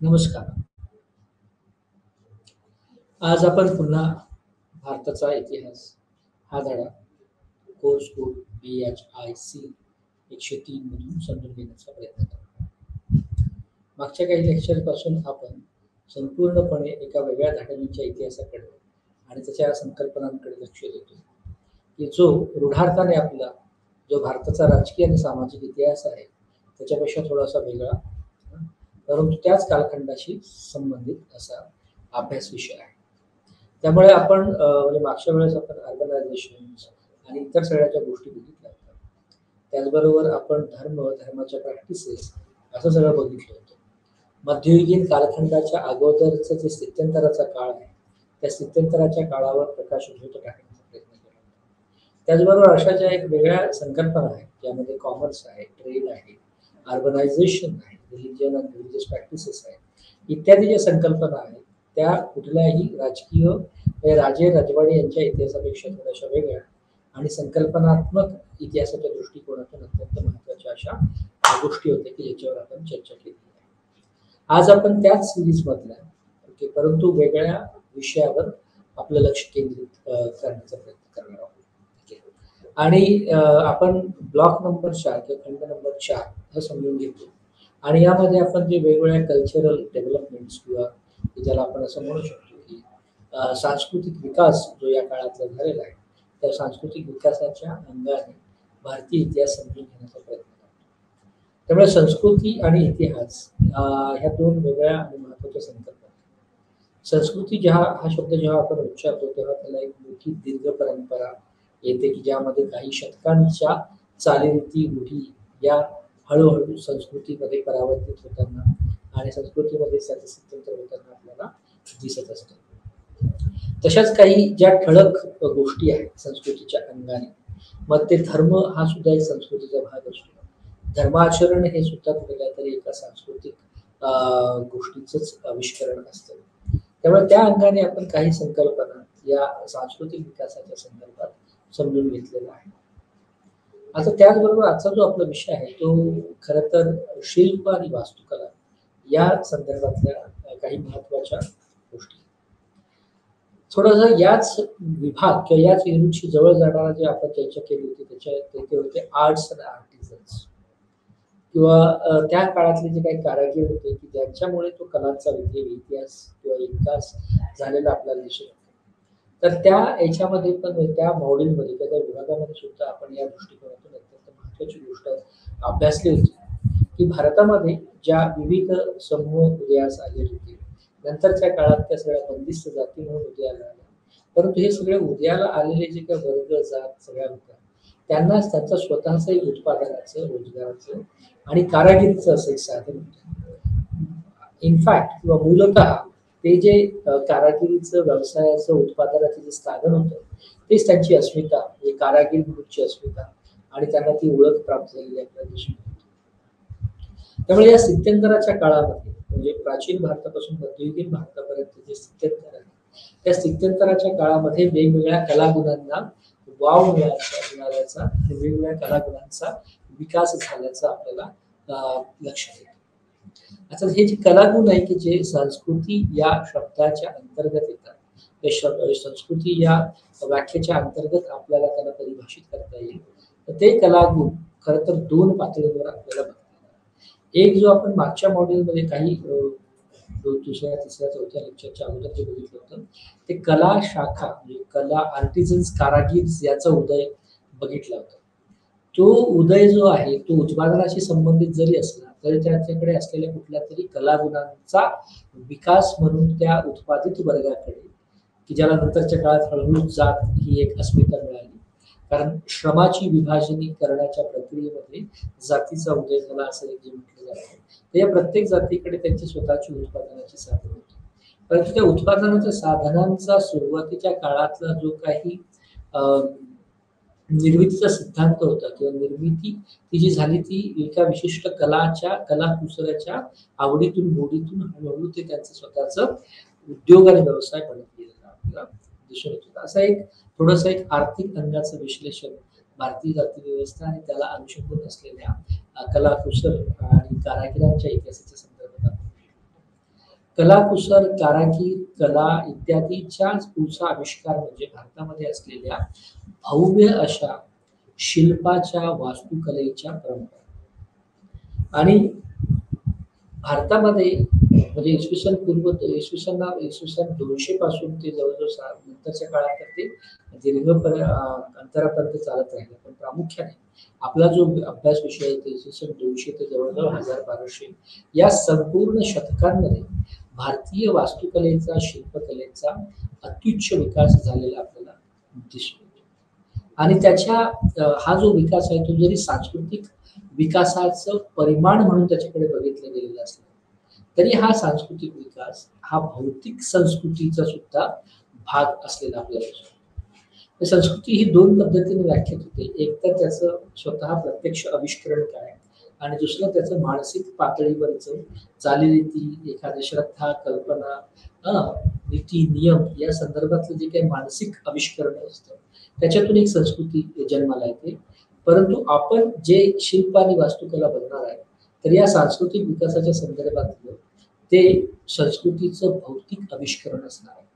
नमस्कार. आज आपण पुन्हा भारताचा इतिहास हा धडा कोर्स कोड BHIC 103 मधून समजून घेण्याचा प्रयत्न करू. मागच्या काही लेक्चरपासून आपण संपूर्णपणे एका वेगळ्या धाटणीच्या इतिहासाकडे आणि त्याच्या संकल्पनांकडे लक्ष देतो, की जो रूढार्थाने आपला जो भारताचा राजकीय आणि सामाजिक इतिहास आहे त्याच्यापेक्षा थोडासा वेगळा, परंतु त्याच कालखंडाशी संबंधित असा अभ्यास विषय आहे. त्यामुळे आपण म्हणजे मागच्या वेळेस आपण ऑर्गनायझेशन आणि इतर सगळ्या ज्या गोष्टी बघितल्या होत्या, त्याचबरोबर आपण धर्माच्या प्रॅक्टिसेस असं सगळं बघितलं होतं. मध्ययुगीन कालखंडाच्या अगोदरचं जे स्थित्यंतराचा काळ आहे, त्या स्थित्यंतराच्या काळावर प्रकाश टाकण्याचा प्रयत्न केला होता. त्याचबरोबर अशा ज्या एक वेगळ्या संकल्पना आहेत, ज्यामध्ये कॉमर्स आहे, ट्रेड आहे, अर्बनायझेशन आहे, रिलिजन आणि रिलिजियस प्रॅक्टिसेस आहेत, इत्यादी ज्या संकल्पना आहेत त्या कुठल्याही राजकीय राजे राजवाडे यांच्या इतिहासापेक्षा थोड्याशा वेगळ्या आणि संकल्पनात्मक इतिहासाच्या दृष्टिकोनातून अत्यंत महत्वाच्या अशा गोष्टी होत्या की ज्याच्यावर आपण चर्चा केली आहे. आज आपण त्याच सिरीज मधल्या परंतु वेगळ्या विषयावर आपलं लक्ष केंद्रित करण्याचा प्रयत्न करणार आहोत. आणि आपण ब्लॉक नंबर 4 किंवा खंड नंबर 4 हे समजून घेतो आणि यामध्ये आपण जे वेगवेगळ्या कल्चरल डेव्हलपमेंट्स किंवा ज्याला आपण असं म्हणू शकतो की सांस्कृतिक विकास जो या काळातला झालेला आहे, त्या सांस्कृतिक विकासाच्या अंगाने भारतीय इतिहास समजून घेण्याचा प्रयत्न करतो. त्यामुळे संस्कृती आणि इतिहास ह्या दोन वेगळ्या आणि महत्वाच्या संकल्पना. संस्कृती हा शब्द जेव्हा आपण उच्चारतो तेव्हा त्याला एक मोठी दीर्घ परंपरा येते की ज्यामध्ये काही शतकांच्या चालीरीती रूढी या हळूहळू संस्कृतीमध्ये परावर्तित होताना आणि संस्कृतीमध्ये स्थित्यंतर होताना आपल्याला दिसत असतं. तशाच काही ज्या ठळक गोष्टी आहेत संस्कृतीच्या अंगाने, मग ते धर्म हा सुद्धा एक संस्कृतीचा भाग असतो. धर्माचरण हे सुद्धा कुठल्या तरी एका सांस्कृतिक गोष्टीचंच आविष्करण असतं. त्यामुळे त्या अंगाने आपण काही संकल्पना या सांस्कृतिक विकासाच्या संदर्भात समजून घेतलेला आहे. आता त्याचबरोबर आजचा जो आपला विषय आहे तो खरं तर शिल्प आणि वास्तुकला या संदर्भातल्या काही महत्वाच्या गोष्टी. थोडासा याच विभाग किंवा याच युनिटशी जवळ जाणारा जे आपण चर्चा केली होती ते होते आर्ट्स अँड आर्टिझन्स किंवा त्या काळातले जे काही कारागीर होते की ज्यांच्यामुळे तो कलांचा इतिहास किंवा विकास झालेला आपल्याला दिसू शकतो. तर त्या याच्यामध्ये पण त्या मॉड्यूलमध्ये किंवा त्या विभागामध्ये सुद्धा आपण या दृष्टिकोनातून अत्यंत महत्वाची गोष्ट अभ्यासली होती की भारतामध्ये ज्या विविध समूह उदयास आले होते, नंतरच्या काळात त्या सगळ्या बंदिस्त जाती म्हणून उदयाला आल्या, परंतु हे सगळे उदयाला आलेले जे काही वर्ग जात सगळ्या होत्या त्यांनाच त्यांचं स्वतःचं एक उत्पादनाचं, रोजगाराचं आणि कारागिरीचं असं एक साधन होतं. इनफॅक्ट किंवा मूलतः ते जे कारागिरीचं व्यवसायाचं उत्पादनाचं जे साधन होतं तेच त्यांची अस्मिता, म्हणजे कारागीर म्हणूनची अस्मिता आणि त्यांना ती ओळख प्राप्त झालेली आपल्याला दिसून येते. त्यामुळे या स्थित्यंतराच्या काळामध्ये म्हणजे प्राचीन भारतापासून मध्ययुगीन भारतापर्यंत जे स्थित्यंतर आहे त्या स्थित्यंतराच्या काळामध्ये वेगवेगळ्या कलागुणांना वाव मिळाल्याचा आणि वेगवेगळ्या कलागुणांचा विकास झाल्याचा आपल्याला लक्षात येतं. आता हे जे कलागुण आहे की जे संस्कृती या शब्दाच्या अंतर्गत येतात, संस्कृती या व्याख्येच्या अंतर्गत आपल्याला त्याला परिभाषित करता येईल, तर ते कलागुण खरं तर दोन पातळीवर आपल्याला बघता. एक जो आपण मागच्या मॉड्यूलमध्ये काही दुसऱ्या तिसऱ्या चौथ्या लेक्चरच्या अगोदर जे बघितलं होतं ते कला शाखा म्हणजे कला आर्टिझन्स कारागीर याचा उदय बघितला होता. तो उदय जो आहे तो उत्पादनाशी संबंधित जरी असला तरी त्याच्याकडे असलेल्या कुठल्या तरी कलागुणांचा विकास म्हणून त्या उत्पादित वर्गाकडे की ज्याला नंतरच्या काळात हळूहळू जात ही एक अस्मिता मिळाली, कारण श्रमाची विभाजनी करण्याच्या प्रक्रियेमध्ये जातीचा उदय झाला असं एक जे म्हटलं जातं. तर या प्रत्येक जातीकडे त्यांची स्वतःची उत्पादनाची साधन होती, परंतु त्या उत्पादनाच्या साधनांचा सुरुवातीच्या काळातला जो काही निर्मितीचा सिद्धांत होता किंवा निर्मिती ती जी झाली ती एका विशिष्ट कलाकुसराच्या आवडीतून गोडीतून हळूहळू ते त्यांचं स्वतःचं उद्योग आणि व्यवसाय बनत गेलेला आपल्याला दिसून येत होता. असा एक थोडंसं एक आर्थिक अंगाचं विश्लेषण भारतीय जाती व्यवस्था आणि त्याला अनुषंगून असलेल्या कलाकुसर आणि कारागिरांच्या इतिहासाच्या संदर्भात. कलाकुसर, कारागीर, कला इत्यादीच्या पुढचा आविष्कार म्हणजे भारतामध्ये असलेल्या भव्य अशा शिल्पाच्या, वास्तुकलेच्या परंपरा. आणि भारतामध्ये म्हणजे इसवी सन 200 पासून ते जवळजवळ नंतरच्या काळात तर ते दीर्घ अंतरापर्यंत चालत राहिलं. पण प्रामुख्याने आपला जो अभ्यास विषय आहे ते इसवी सन 200 ते जवळजवळ 1200 या संपूर्ण शतकांमध्ये भारतीय वास्तुकलेचा, शिल्पकलेचा अत्युच्च विकास झालेला आपल्याला दिसतो. आणि हा जो विकास आहे तो जरी सांस्कृतिक विकासाचं परिमाण म्हणून त्याच्याकडे बघितलं गेलेलं असलं तरी हा सांस्कृतिक विकास हा भौतिक संस्कृतीचा सुद्धा भाग असलेला आपल्याला दिसतो. संस्कृती ही दोन पद्धतीने व्याख्यात होते. एक तर त्याचं स्वतः प्रत्यक्ष आविष्करण काय आणि दुसरं त्याचं मानसिक पातळीवरचं चालीरीती, एखादी श्रद्धा, कल्पना, नीती, नियम या संदर्भातलं जे काही मानसिक आविष्करण असतं त्याच्यातून एक संस्कृती जन्माला येते. परंतु आपण जे शिल्प आणि वास्तुकला बघणार आहे तर या सांस्कृतिक विकासाच्या संदर्भातलं ते संस्कृतीचं भौतिक आविष्करण असणार आहे.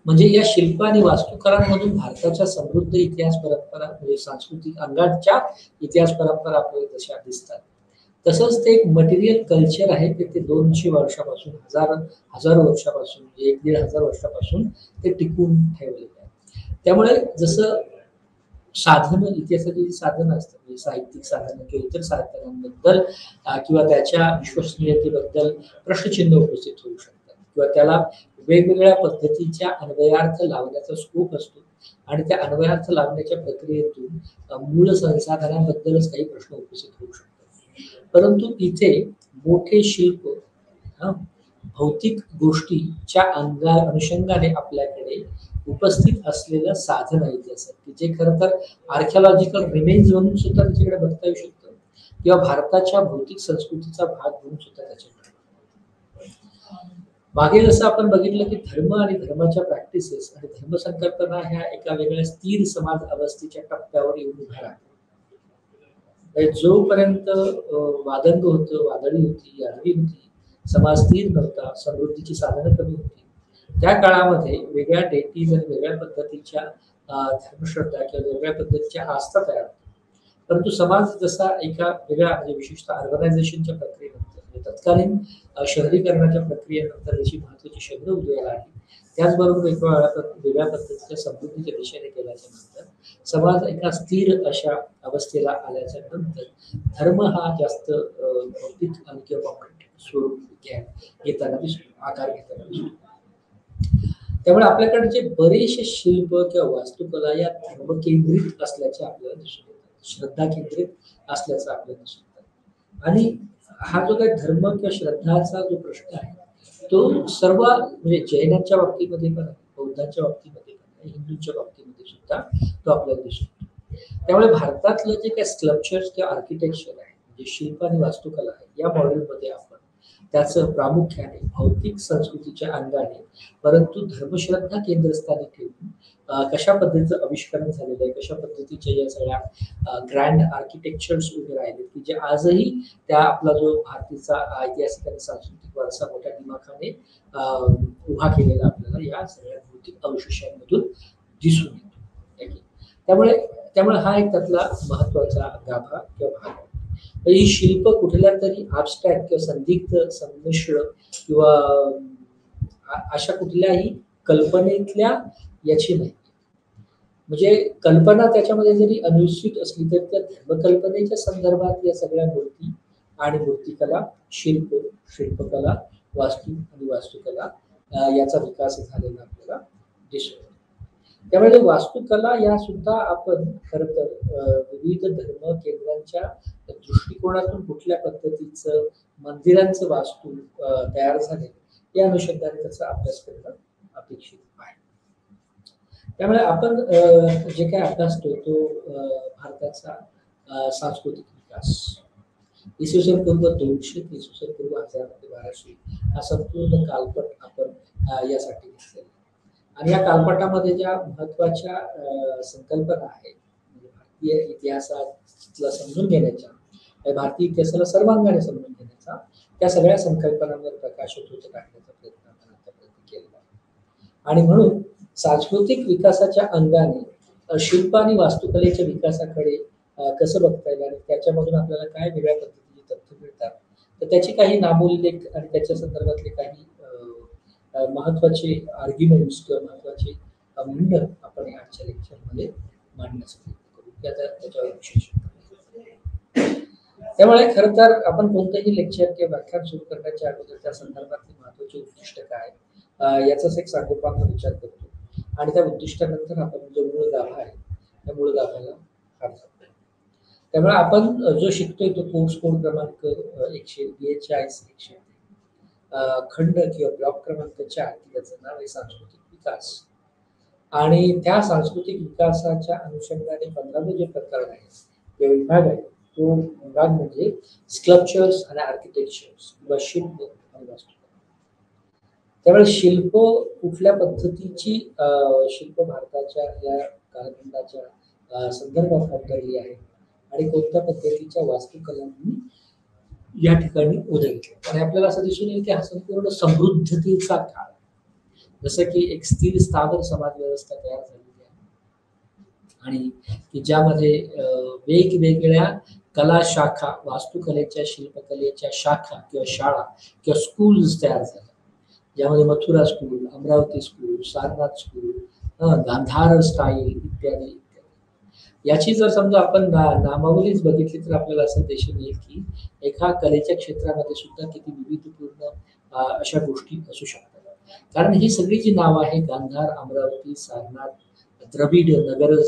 म्हणजे या शिल्प आणि वास्तुकलांमधून भारताच्या समृद्ध इतिहास परंपरा म्हणजे सांस्कृतिक अंगाच्या इतिहास परंपरा आपल्याला जशा दिसतात तसंच ते एक मटेरियल कल्चर आहे ते 200 वर्षापासून हजारो वर्षापासून 1,500 वर्षापासून ते टिकून ठेवलेले आहे. त्यामुळे जसं साधनं, इतिहासाची जी साधनं असतात म्हणजे साहित्यिक साधनं किंवा इतर साधनांबद्दल किंवा त्याच्या विश्वसनीयतेबद्दल प्रश्नचिन्ह उपस्थित होऊ शकतात किंवा त्याला वेगवेगळ्या पद्धतीच्या अन्वयार्थ लावण्याचा स्कोप असतो आणि त्या अन्वयार्थ लावण्याच्या प्रक्रियेतून मूळ संसाधनांबद्दलच काही प्रश्न उपस्थित होऊ शकतात. परंतु इथे मोठे शिल्प भौतिक गोष्टीच्या अनुषंगाने आपल्याकडे उपस्थित असलेलं साधन ऐतिहासिक की जे खरं तर आर्किओलॉजिकल रिमेन्स म्हणून सुद्धा त्याच्याकडे बघता येऊ शकतं किंवा भारताच्या भौतिक संस्कृतीचा भाग म्हणून सुद्धा त्याच्याकडे. मागे जसं आपण बघितलं की धर्म आणि धर्माच्या प्रॅक्टिसेस आणि धर्मसंकल्पना ह्या एका वेगळ्या स्थिर समाज अवस्थेच्या टप्प्यावर येऊन उभ्या राहतात. जोपर्यंत वादंग होतं, वादळी होती, यादवी होती, समाज स्थिर नव्हता, समृद्धीची साधनं कमी होती, त्या काळामध्ये वेगळ्या डेटीज आणि वेगळ्या पद्धतीच्या धर्मश्रद्धा किंवा वेगळ्या पद्धतीच्या आस्था तयार होत्या. परंतु समाज जसा एका वेगळ्या म्हणजे विशेषतः अर्बनायझेशनच्या प्रक्रियेनंतर तत्कालीन शहरीकरणाच्या प्रक्रियेनंतर जशी महत्वाची शब्द उदयाला आली त्याचबरोबर वेगळ्या पद्धतीच्या समृद्धीच्या दिशेने गेल्याच्या नंतर समाज एका स्थिर अशा अवस्थेला आल्याच्या नंतर धर्म हा जास्त भौतिक आणि किंवा कॉन्क्रीट स्वरूप घेताना दिसतो, आकार घेताना दिसतो. त्यामुळे आपल्याकडे जे बरेचसे शिल्प किंवा वास्तुकला या धर्म केंद्रित असल्याचे आपल्याला दिसून येतात, श्रद्धा केंद्रित असल्याचं आपल्याला दिसून येतात. आणि हा जो काही धर्म किंवा श्रद्धाचा जो प्रश्न आहे तो सर्व म्हणजे जैनांच्या बाबतीमध्ये पण आहे, बौद्धांच्या बाबतीमध्ये पण आहे, हिंदूंच्या बाबतीमध्ये सुद्धा तो आपल्याला दिसून येतो. त्यामुळे भारतातलं जे काही स्कल्पचर्स किंवा आर्किटेक्चर आहे म्हणजे शिल्प आणि वास्तुकला आहे या मॉडेलमध्ये आपण त्याचं प्रामुख्याने भौतिक संस्कृतीच्या अंगाने परंतु धर्मश्रद्धा केंद्रस्थानी ठेवून कशा पद्धतीचं आविष्करण झालेलं आहे, कशा पद्धतीच्या या सगळ्या ग्रँड आर्किटेक्चर्स उभे राहिले की जे आजही त्या आपला जो भारतीचा ऐतिहासिक आणि सांस्कृतिक वारसा मोठ्या दिमाखाने उभा केलेला आपल्याला या सगळ्या भौतिक अवशेषांमधून दिसून येतो. त्यामुळे हा एक त्यातला महत्वाचा गाभा किंवा भाग आहे. ही शिल्प कुठल्या तरी ॲबस्ट्रॅक्ट किंवा संदिग्ध संमिश्र किंवा अशा कुठल्याही कल्पनेतल्या याची नाही. म्हणजे कल्पना त्याच्यामध्ये जरी अनुचित असली तरी त्या धर्मकल्पनेच्या संदर्भात या सगळ्या मूर्ती आणि मूर्तिकला, शिल्पकला, वास्तू आणि वास्तुकला याचा विकास झालेला आपल्याला दिसतो. त्यामुळे वास्तुकला या सुद्धा आपण खरं तर विविध धर्म केंद्रांच्या दृष्टिकोनातून कुठल्या पद्धतीचं मंदिरांचं वास्तू तयार झाले या अनुषंगाने त्याचा अभ्यास करणं अपेक्षित आहे. त्यामुळे आपण जे काय अभ्यासतोय तो भारताचा सांस्कृतिक विकास इसवी सन पूर्व 200 ते इसवी सन पूर्व 1200 हा संपूर्ण कालपट आपण यासाठी घेतलेला. आणि या कालपटामध्ये ज्या महत्वाच्या संकल्पना आहेत म्हणजे भारतीय इतिहासाला समजून घेण्याच्या, भारतीय इतिहासाला सर्वांगाने समजून घेण्याचा या सगळ्या संकल्पनांवर प्रकाशोत टाकण्याचा प्रयत्न आपण आतापर्यंत केलेला आहे. आणि म्हणून सांस्कृतिक विकासाच्या अंगाने शिल्प आणि वास्तुकलेच्या विकासाकडे कसं बघता येईल आणि त्याच्यामधून आपल्याला काय वेगळ्या पद्धतीची तथ्य मिळतात, तर त्याची काही नामोल्लेख आणि त्याच्या संदर्भातले काही महत्वाचे आर्ग्युमेंट्स किंवा महत्वाचे म्हणणं आपण आजच्या लेक्चरमध्ये मांडण्याचा प्रयत्न करू की आता त्याच्यावर विशेष. त्यामुळे खर तर आपण कोणतंही लेक्चर किंवा व्याख्यान सुरू करण्याच्या अगोदर त्या संदर्भातली महत्वाचे उद्दिष्ट काय याचाच एक सांगोपांग विचार करतो आणि त्या उद्दिष्टानंतर आपण जो मूळ गाभा आहे त्या मूळ गाभाला हात घालतो. त्यामुळे आपण जो शिकतोय तो कोर्स कोड क्रमांक 142 खंड किंवा ब्लॉक क्रमांक 4 त्याचं नाव आहे सांस्कृतिक विकास. आणि त्या सांस्कृतिक विकासाच्या अनुषंगाने 15वे जे प्रकरण आहे किंवा विभाग आहे तो विभाग म्हणजे स्कल्पचर्स आणि आर्किटेक्चर्स किंवा शिल्प आणि वास्तुकला. त्यामुळे शिल्प कुठल्या पद्धतीची शिल्प भारताच्या या कालखंडाच्या संदर्भात अवतरली आहे आणि कोणत्या पद्धतीच्या वास्तुकलांनी या ठिकाणी उदय घेतला. आणि आपल्याला असं दिसून येईल की हा संपूर्ण समृद्धतेचा काळ, जसं की एक स्थिर स्थावर समाज व्यवस्था तयार झालेली आहे आणि की ज्यामध्ये वेगवेगळ्या कला शाखा, वास्तुकलेच्या शिल्पकलेच्या शाखा किंवा शाळा किंवा स्कूल्स तयार झाल्या, ज्यामध्ये Mathura school, Amravati school, Sarnath school, Gandhara style इत्यादी इत्यादी. याची जर समजा आपण नामावलीच बघितली तर आपल्याला असं दिसून येईल की एका कलेच्या क्षेत्रामध्ये सुद्धा किती विविधपूर्ण अशा गोष्टी असू शकतात. कारण ही सगळी जी नावं आहे गांधार, अमरावती, सारनाथ, द्रविड, नगर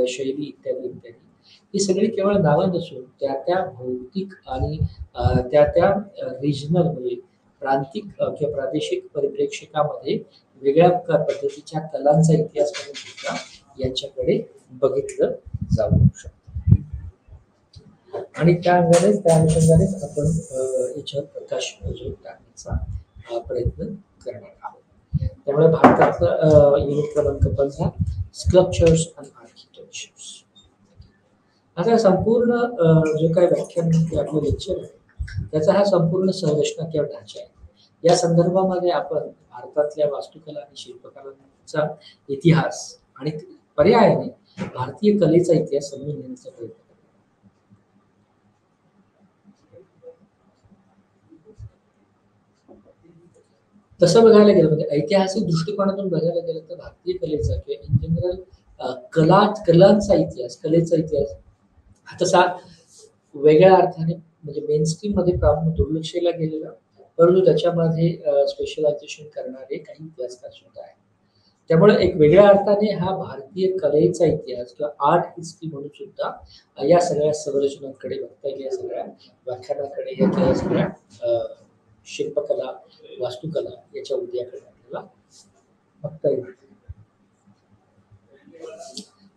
शैली इत्यादी इत्यादी, ही सगळी केवळ नावं नसून त्या त्या भौतिक आणि त्या त्या रिजनल म्हणजे प्रांतिक किंवा प्रादेशिक परिप्रेक्षकामध्ये वेगळ्या पद्धतीच्या कलांचा इतिहास म्हणून सुद्धा यांच्याकडे बघितलं जाऊ शकतं. आणि त्या अंगानेच त्या अनुषंगानेच आपण याच्यावर प्रकाश टाकण्याचा प्रयत्न करणार आहोत. त्यामुळे भारतातलं युनिट क्रमांक 15 स्कल्पचर्स अँड आर्किटेक्चर्स. आता संपूर्ण जो काही व्याख्यान आपलं लेक्चर आहे त्याचा हा संपूर्ण संरचना किंवा ढाचा आहे. या संदर्भामध्ये आपण भारतातल्या वास्तुकला आणि शिल्पकलांचा इतिहास आणि पर्यायाने भारतीय कलेचा इतिहास समजून घेण्याचा प्रयत्न करतो. तसं बघायला गेलं म्हणजे ऐतिहासिक दृष्टिकोनातून बघायला गेलं तर भारतीय कलेचा किंवा इन जनरल कलांचा इतिहास, कलेचा इतिहास हा तसा वेगळ्या अर्थाने म्हणजे मेनस्ट्रीम मध्ये दुर्लक्ष केला गेलेला, परंतु त्याच्यामध्ये स्पेशलायझेशन करणारे काही इतिहासकार सुद्धा आहेत. त्यामुळे एक वेगळ्या अर्थाने हा भारतीय कलेचा इतिहास किंवा आर्ट हिस्ट्री म्हणून सुद्धा या सगळ्या संरचनांकडे बघता येईल, या सगळ्या व्याख्यानाकडे, या सगळ्या शिल्पकला, वास्तुकला याच्या उदयाकडे आपल्याला बघता येईल.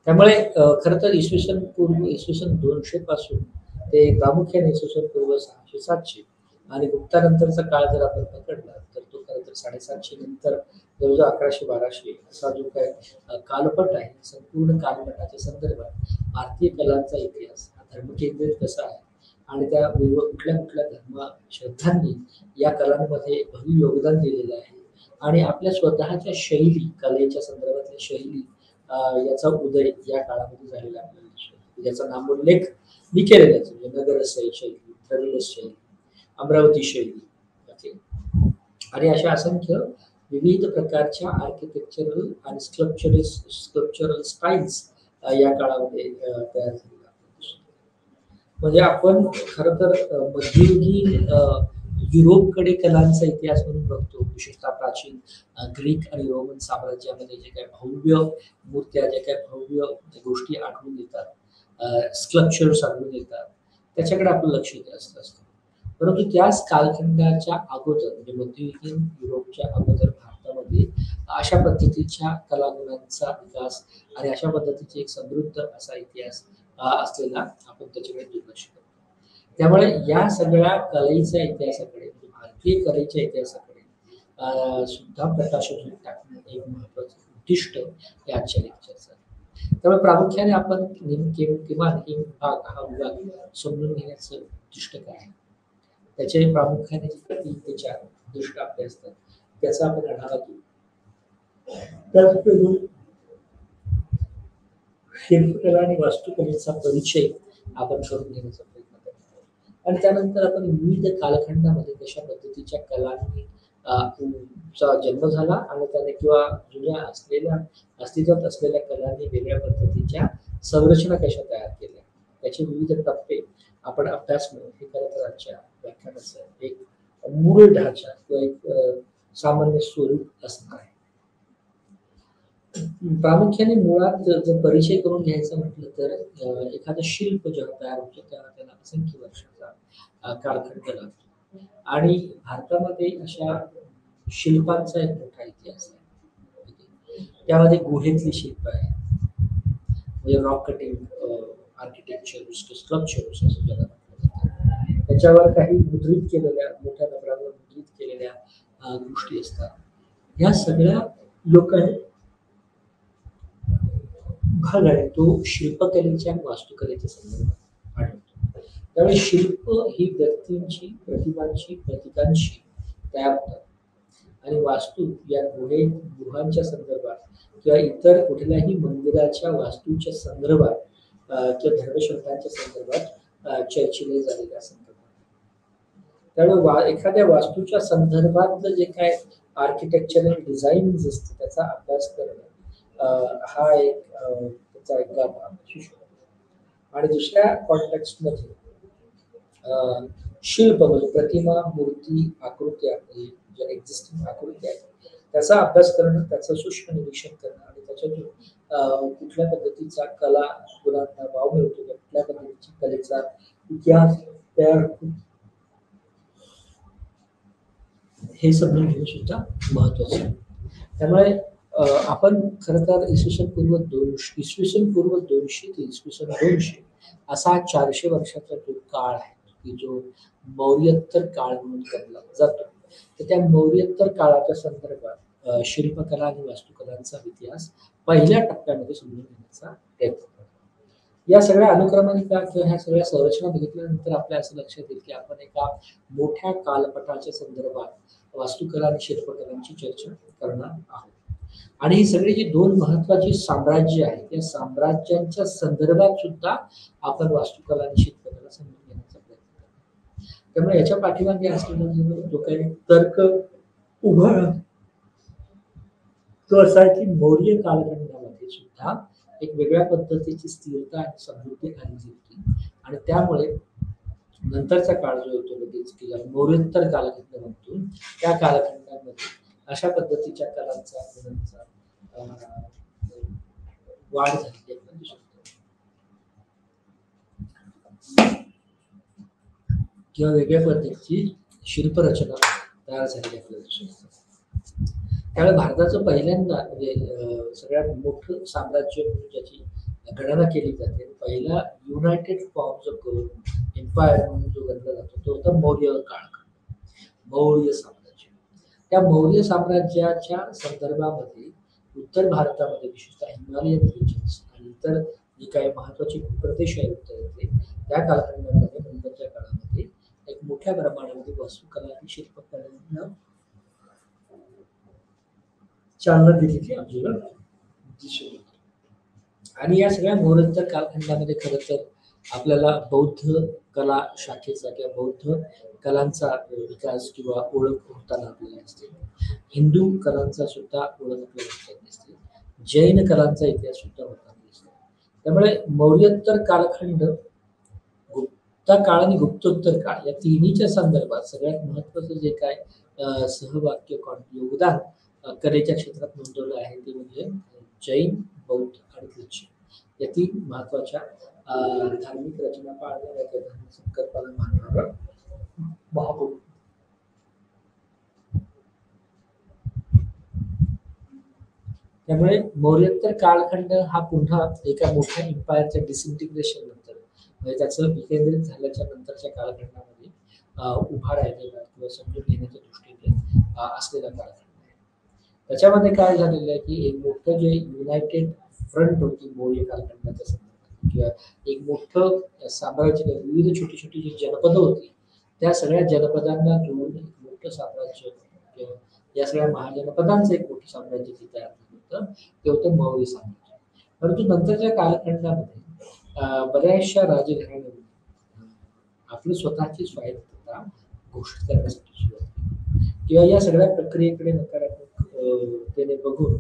त्यामुळे खर तर इसवी सन 200 पासून ते प्रामुख्याने इसवी सन पूर्व 600-700 आणि गुप्तानंतरचा काळ जर आपण पकडला तर तो खरं तर 750 नंतर जवळजवळ 1100-1200 असा जो काय कालपट आहे, संपूर्ण कालपटाच्या संदर्भात भारतीय कलांचा इतिहास हा धर्मकेंद्रित कसा आहे आणि त्या कुठल्या कुठल्या धर्म श्रद्धांनी या कलांमध्ये भरीव योगदान दिलेलं आहे आणि आपल्या स्वतःच्या शैली, कलेच्या संदर्भातल्या शैली याचा उदय या काळामध्ये झालेला आपल्याला दिसतो, ज्याचा नामोल्लेख मी केलेला आहे. म्हणजे नगर शैली, द्रविड शैली, अमरावती शैली आणि अशा असंख्य विविध प्रकारच्या आर्किटेक्चरल आणि स्कल्पचरल स्टाईल्स या काळामध्ये तयार झालेल्या दिसतो. म्हणजे आपण खरं तर मध्ययुगीन युरोपकडे कलांचा इतिहास म्हणून बघतो, विशेषतः प्राचीन ग्रीक आणि रोमन साम्राज्यामध्ये जे काही भव्य मूर्त्या, जे काही भव्य गोष्टी आढळून येतात, स्कल्पचर्स आढळून येतात, त्याच्याकडे आपलं लक्ष जास्त असतं. परंतु त्याच कालखंडाच्या अगोदर म्हणजे मध्ययुगीन युरोपच्या अगोदर भारतामध्ये अशा पद्धतीच्या कलागुणांचा विकास आणि अशा पद्धतीचे एक समृद्ध असा इतिहास असलेला आपण त्याच्याकडे दुर्लक्ष करतो. त्यामुळे या सगळ्या कलेच्या इतिहासाकडे, भारतीय कलेच्या इतिहासाकडे सुद्धा प्रकाशन टाकणं एक महत्वाचं उद्दिष्ट या आजच्या लेक्चरचं आहे. त्यामुळे प्रामुख्याने आपण किमान हा विभाग समजून घेण्याचं उद्दिष्ट काय आहे त्याचे प्रामुख्याने 3 ते 4 उद्दिष्ट आपले असतात, त्याचा आपण आढावा घेऊ. त्याचबरोबर शिल्पकला आणि वास्तुकलेचा परिचय आपण करून घेण्याचा प्रयत्न करतो आणि त्यानंतर आपण विविध कालखंडामध्ये कशा पद्धतीच्या कलांनी चा जन्म झाला आणि त्याने किंवा जुन्या अस्तित्वात असलेल्या कलांनी वेगळ्या पद्धतीच्या संरचना कशा तयार केल्या, त्याचे विविध टप्पे आपण अभ्यास म्हणून हे खरं तर आजच्या व्याख्यानाचं एक मूळ ढाचा किंवा एक सामान्य स्वरूप असणार आहे. प्रामुख्याने मुळात जर परिचय करून घ्यायचं म्हटलं तर एखादं शिल्प जेव्हा तयार होतं तेव्हा त्याला असंख्य वर्षाचा कालखंड लागतो आणि भारतामध्ये अशा शिल्पांचा एक मोठा इतिहास आहे. त्यामध्ये गुहेतली शिल्प आहे, म्हणजे रॉक कटिंग आर्किटेक्चर, स्कल्पचर्स असं ज्याला म्हटलं जातं. त्याच्यावर काही मुद्रित केलेल्या मोठ्या नगरांवर मुद्रित केलेल्या गोष्टी असतात. ह्या सगळ्या लोकांनी भाग आहे तो शिल्पकलेच्या वास्तुकलेच्या संदर्भात आढळतो. त्यामुळे शिल्प ही व्यक्तींची, प्रतिभांची, प्रतीकांची तयार होतात आणि वास्तू या गुहांच्या संदर्भात किंवा इतर कुठल्याही मंदिराच्या वास्तूच्या संदर्भात किंवा धर्मशोधांच्या संदर्भात चर्चिले झालेल्या संदर्भात. त्यामुळे एखाद्या वास्तूच्या संदर्भातलं जे काय आर्किटेक्चरल डिझाईन असते त्याचा अभ्यास करणं हा एक त्याचा एक भाग असू शकतो. आणि दुसऱ्या कॉन्टेक्स्टमध्ये शिल्प म्हणजे प्रतिमा, मूर्ती, आकृत्या, ज्या एक्झिस्टिंग आकृत्या आहेत त्याचा अभ्यास करणं, त्याचं सूक्ष्म निरीक्षण करणं आणि त्याच्यातून कुठल्या पद्धतीचा कला गुणांना वाव मिळतो, कुठल्या पद्धतीची कलेचा इतिहास तयार होतो हे समजून घेणं सुद्धा महत्वाचं आहे. त्यामुळे आपण खरं तर इसवी सन पूर्व 200 ते इसवी सन 200 असा 400 वर्षाचा जो काळ आहे की जो मौर्योत्तर काळ म्हणून गणला जातो. तर त्या मौर्योत्तर काळाच्या संदर्भात शिल्पकला आणि वास्तुकलांचा इतिहास पहिल्या टप्प्यामध्ये समजून घेण्याचा प्रयत्न करतो. या सगळ्या अनुक्रमणिका किंवा ह्या सगळ्या संरचना बघितल्यानंतर आपल्या असं लक्षात येईल की आपण एका मोठ्या कालपटाच्या संदर्भात वास्तुकला आणि शिल्पकलांची चर्चा करणार आहोत. आणि ही सगळी जी 2 महत्वाची साम्राज्य आहेत या साम्राज्यांच्या संदर्भात सुद्धा आपण वास्तुकला आणि शिल्पकला समजून घेण्याचा प्रयत्न करतो. त्यामुळे याच्या पाठीमागे असलेला जो काही तर्क उभा तो असा की मौर्य कालखंडामध्ये सुद्धा एक वेगळ्या पद्धतीची स्थिरता आणि समृद्धी आली होती आणि त्यामुळे नंतरचा काळ जो येतो लगेच की मौर्योत्तर कालखंड म्हणतो त्या कालखंडामध्ये अशा पद्धतीच्या कलांचा गुणांचा वाढ झालेली आपण दिसू शकतो किंवा वेगळ्या पद्धतीची शिल्परचना तयार झालेली आपल्याला दिसू शकते. त्यामुळे भारताचं पहिल्यांदा म्हणजे सगळ्यात मोठं साम्राज्य म्हणून ज्याची गणना केली जाते, पहिला united forms of government empire म्हणून जो गणला जातो तो होता मौर्य काळखंड, मौर्य साम्राज्य. त्या मौर्य साम्राज्याच्या संदर्भामध्ये उत्तर भारतामध्ये विशेषतः हिमालयन रिजन्स आणि इतर जी काही महत्वाची भूप्रदेश आहे उत्तरेतले त्या कालखंडामध्ये नंतरच्या काळामध्ये एक मोठ्या प्रमाणामध्ये वास्तुकला आणि शिल्पकलेला चालना दिलेली आपल्याला दिसून येते. आणि या सगळ्या मौर्योत्तर कालखंडामध्ये खरं तर आपल्याला बौद्ध कला शाखेचा किंवा बौद्ध कलांचा विकास किंवा ओळख होताना आपल्याला दिसते. हिंदू कलांचा सुद्धा ओळख आपल्याला होताना दिसते. जैन कलांचा इतिहास सुद्धा होताना दिसतो. त्यामुळे मौर्योत्तर कालखंड, गुप्ता काळ आणि गुप्तोत्तर काळ या तिन्हीच्या संदर्भात सगळ्यात महत्वाचं जे काय सहभाग किंवा योगदान कलेच्या क्षेत्रात नोंदवलं आहे ते म्हणजे जैन, बौद्ध आणि ख्रिश्चन या 3 महत्वाच्या धार्मिक रचना पाळणाऱ्या किंवा धर्म संकल्पना मानणाऱ्या महाबौद्ध. त्यामुळे मौर्योत्तर कालखंड हा पुन्हा एका मोठ्या एम्पायरच्या डिसइंटिग्रेशन नंतर म्हणजे त्याचं विकेंद्रित झाल्याच्या नंतरच्या कालखंडामध्ये उभा राहिलेला किंवा समजून घेण्याच्या दृष्टीने असलेला कालखंड. त्याच्यामध्ये काय झालेलं आहे की एक मोठं जे युनायटेड फ्रंट होती मौर्य कालखंडाच्या संदर्भात किंवा एक मोठं साम्राज्य विविध छोटी छोटी जी जनपदं होती त्या सगळ्या जनपदांना जोडून एक मोठं साम्राज्य किंवा या सगळ्या महाजनपदांचं एक मोठं साम्राज्य जे तयार झालं होतं ते होतं मौर्य साम्राज्य. परंतु नंतरच्या कालखंडामध्ये बऱ्याचशा राजघराण्यांनी आपली स्वतःची स्वायत्तता घोषित करण्यासाठी सुरुवात केली किंवा या सगळ्या प्रक्रियेकडे नकारात्मकतेने बघून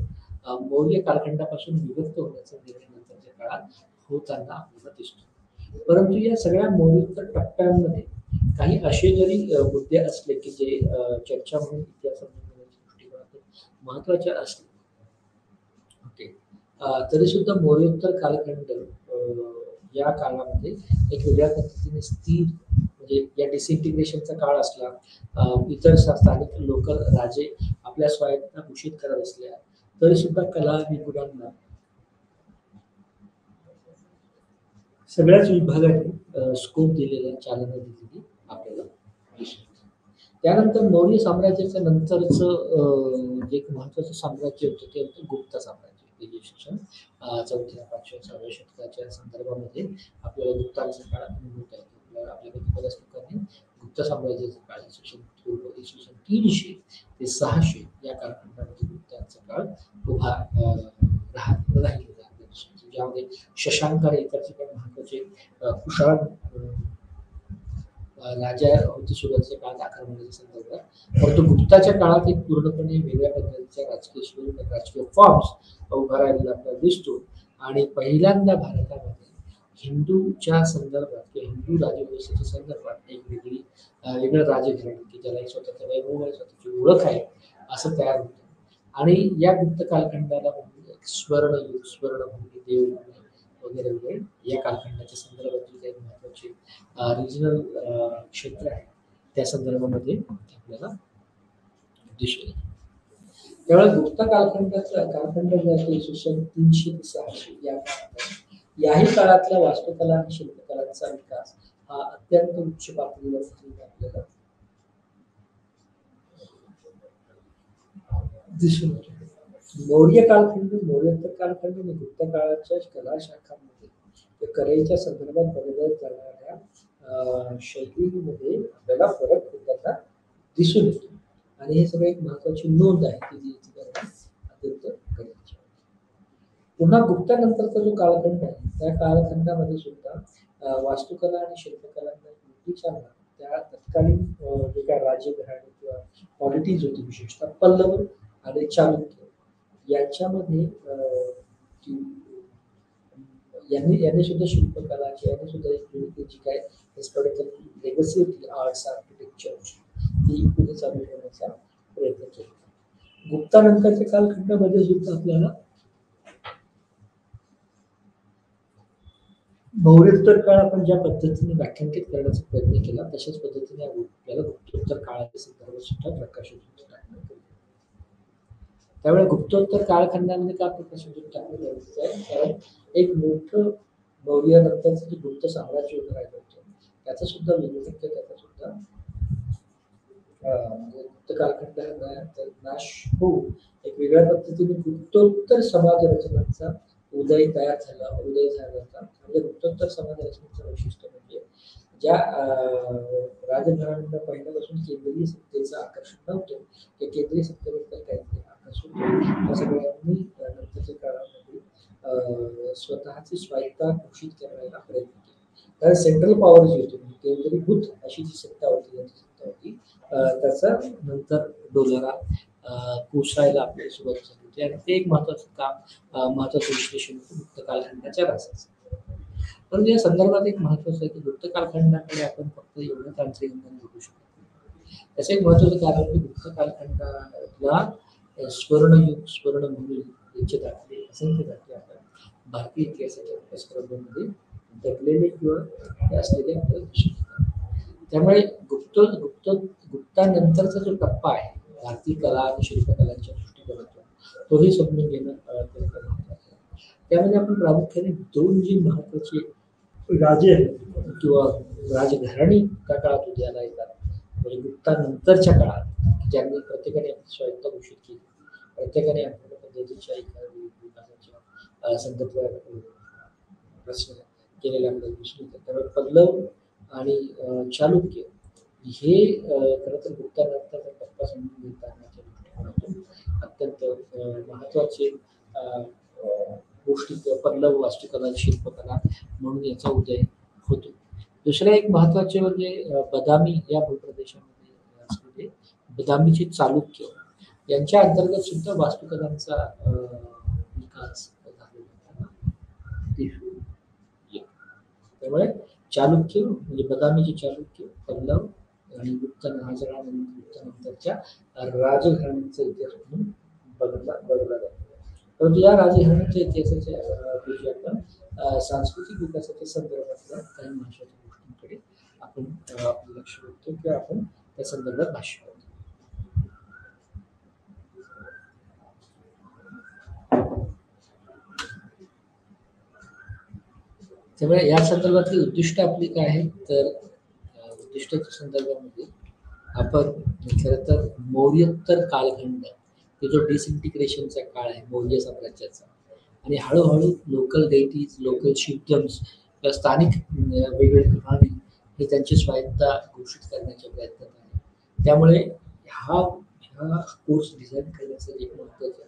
मौर्य कालखंडापासून विभक्त होण्याचा निर्णय नंतरच्या काळात होताना आपल्याला दिसतो. परंतु या सगळ्या मौर्योत्तर टप्प्यांमध्ये काही असे जरी मुद्दे असले की जे चर्चा म्हणून इतिहास अभ्यासाच्या दृष्टिकोनातून महत्वाचे असले, ओके, तरी सुद्धा मौर्योत्तर कालखंड या काळामध्ये एक वेगळ्या पद्धतीने स्थिर म्हणजे या डिसइंटिग्रेशनचा काळ असला, इतर स्थानिक लोकल राजे आपल्या स्वायत्तता घोषित करत असल्या तरी सुद्धा कला विभागांना सगळ्याच विभागाने स्कोप दिलेला, चालना दिलेली आपल्याला दिसते. त्यानंतर मौर्य साम्राज्याच्या नंतरचं जे एक महत्वाचं साम्राज्य होतं ते होतं गुप्त साम्राज्य. ते जे शिक्षण 4थ्या 5व्या 6व्या शतकाच्या संदर्भामध्ये आपल्याला गुप्तांचा काळ अनुभवता येतो. आपल्यापैकी बऱ्याच लोकांनी गुप्त साम्राज्याचा काळ इसवी सन 300 ते 600 या कालखंडामध्ये गुप्तांचा काळ उभा राहिलेला आहे. ज्यामध्ये शशांक आणि इतर काही महत्वाचे कुशाण राजा होते सुरुवातीच्या काळात आक्रमणाच्या संदर्भात. परंतु गुप्ताच्या काळात एक पूर्णपणे वेगळ्या पद्धतीचा राजकीय स्वरूप, राजकीय फॉर्म्स उभा राहिलेला आपल्याला दिसतो. आणि पहिल्यांदा भारतामध्ये हिंदूच्या संदर्भात किंवा हिंदू राजव्यवस्थेच्या संदर्भात एक वेगळं राजघराणे की ज्याला एक स्वतःचा वैभव आहे, स्वतःची ओळख आहे असं तयार होतं. आणि या गुप्त कालखंडाला स्वर्णयुग, स्वर्णभूमी, देवभूमी वगैरे वगैरे या कालखंडाच्या संदर्भात जे काही महत्वाचे रिजनल क्षेत्र आहे त्या संदर्भामध्ये आपल्याला दिसून येतं. त्यावेळेस गुप्त कालखंड जो आहे इसवी सन 300 ते 600 या काळात याही काळातल्या वास्तुकला आणि शिल्पकलांचा विकास हा अत्यंत उच्च पातळीवर आपल्याला दिसून येतो. मौर्य कालखंड, मौर्योत्तर कालखंड आणि गुप्त काळाच्या कला शाखांमध्ये कलेच्या संदर्भात बदलत जाणाऱ्या शैलीमध्ये आपल्याला फरक होताना दिसून येतो. आणि हे सगळं एक महत्वाची नोंद आहे की जी अत्यंत गरजेची. पुन्हा गुप्तानंतरचा जो कालखंड आहे त्या कालखंडामध्ये सुद्धा वास्तुकला आणि शिल्पकलांना मोठी चालना त्या तत्कालीन जे काय राजघराणे किंवा क्वालिटीज होती, विशेषतः पल्लव आणि चालुक्य यांच्यामध्ये यांनी सुद्धा शिल्पकला यांनी सुद्धा जी काय हिस्टॉरिकल लेगसी होती आर्ट्स आर्किटेक्चरची ती पुढे चालू ठेवण्याचा प्रयत्न केला. गुप्तानंतरच्या कालखंडामध्ये सुद्धा आपल्याला मौर्योत्तर काळ आपण ज्या पद्धतीने व्याख्यांकित करण्याचा प्रयत्न केला तशाच पद्धतीने आपल्याला गुप्तोत्तर काळाच्या संदर्भात सुद्धा प्रकाशित टाकणं. त्यामुळे गुप्तोत्तर कालखंडामध्ये का प्रकाशित टाकणं गरजेचं आहे, कारण एक मोठं मौर्य नंतरचं जे गुप्त साम्राज्य उभं राहिलं होतं त्याचा सुद्धा विघटन, त्याचा सुद्धा गुप्त कालखंड नाश होऊन एक वेगळ्या पद्धतीने गुप्तोत्तर समाज रचनांचा उदय झाला होता. म्हणजे गुप्तोत्तर समाज रचनेचं वैशिष्ट्य म्हणजे ज्या राजघराण्यांना पहिल्यापासून केंद्रीय सत्तेचं आकर्षण नव्हतं ते केंद्रीय सत्तेबद्दल काहीतरी आकर्षण त्या सगळ्यांनी नंतरच्या काळामध्ये स्वतःची स्वायत्ता घोषित करण्याचा प्रयत्न केला. कारण सेंट्रल पॉवर जी होती म्हणजे केंद्रीभूत अशी जी सत्ता होती त्याचा नंतर डोलारा कोसळायला आपल्याला सुरुवात झाली होती. आणि ते एक महत्वाचं काम, महत्वाचं विश्लेषण होतं गुप्त कालखंडाच्या रासाचं. परंतु या संदर्भात एक महत्वाचं आहे की गुप्त कालखंडाकडे आपण फक्त एवढं तांत्रिक ज्ञान बघू शकत नाही. त्याचं एक महत्वाचं कारण की गुप्त कालखंडाला स्वर्णयुग, स्वर्णभूमी यांचे दाखले, असंख्य दाखले आपण भारतीय इतिहासाच्या अभ्यासक्रमामध्ये दडलेले किंवा असलेले आपल्याला दिसू शकतात. त्यामुळे गुप्तानंतरचा जो टप्पा आहे भारतीय कला आणि शिल्पकलांच्या दृष्टिकोनातून तोही समजून घेणं त्यामध्ये आपण प्रामुख्याने दोन जी महत्वाचे राजे आहेत किंवा राजघराणी त्या काळात उदयाला येतात म्हणजे गुप्तानंतरच्या काळात ज्यांनी प्रत्येकाने आपली स्वायत्ता घोषित केली, प्रत्येकाने आपल्या पद्धतीच्या विकासाच्या संदर्भात प्रश्न केलेल्या आपल्याला दिसून येतात. त्यामुळे पल्लव आणि चालुक्य हे खरं तर गुप्तानंतरचा टप्पा समजून घेतानाच्या दृष्टिकोनातून अत्यंत महत्त्वाचे गोष्टी किंवा पल्लव वास्तुकला शिल्पकला म्हणून याचा उदय होतो. दुसरं एक महत्त्वाचे म्हणजे बदामी या भूप्रदेशामध्ये असलेले बदामीचे चालुक्य यांच्या अंतर्गत सुद्धा वास्तुकलांचा विकास झालेला दिसून येतो. त्यामुळे चालुक्य म्हणजे बदामीचे चालुक्य, पल्लव आणि गुप्तानंतरच्या राजघराण्यांचा इतिहास म्हणून बघला जातो. परंतु या राजघराण्याच्या इतिहासाच्या दिवशी आपण सांस्कृतिक विकासाच्या संदर्भातल्या काही महत्त्वाच्या गोष्टींकडे आपण लक्ष देतो किंवा आपण त्या संदर्भात भाष्य करतो. त्यामुळे या संदर्भातली उद्दिष्ट आपली काय आहेत तर उद्दिष्टाच्या संदर्भामध्ये आपण खरं तर मौर्योत्तर कालखंड ते जो डिसइंटिग्रेशनचा काळ आहे मौर्य साम्राज्याचा आणि हळूहळू लोकल डेटीज लोकल शिफ्टम्स किंवा स्थानिक वेगवेगळे घराणे हे त्यांची स्वायत्ता घोषित करण्याच्या प्रयत्नात आहे. त्यामुळे ह्या कोर्स डिझाईन करण्याचं एक महत्त्वाचं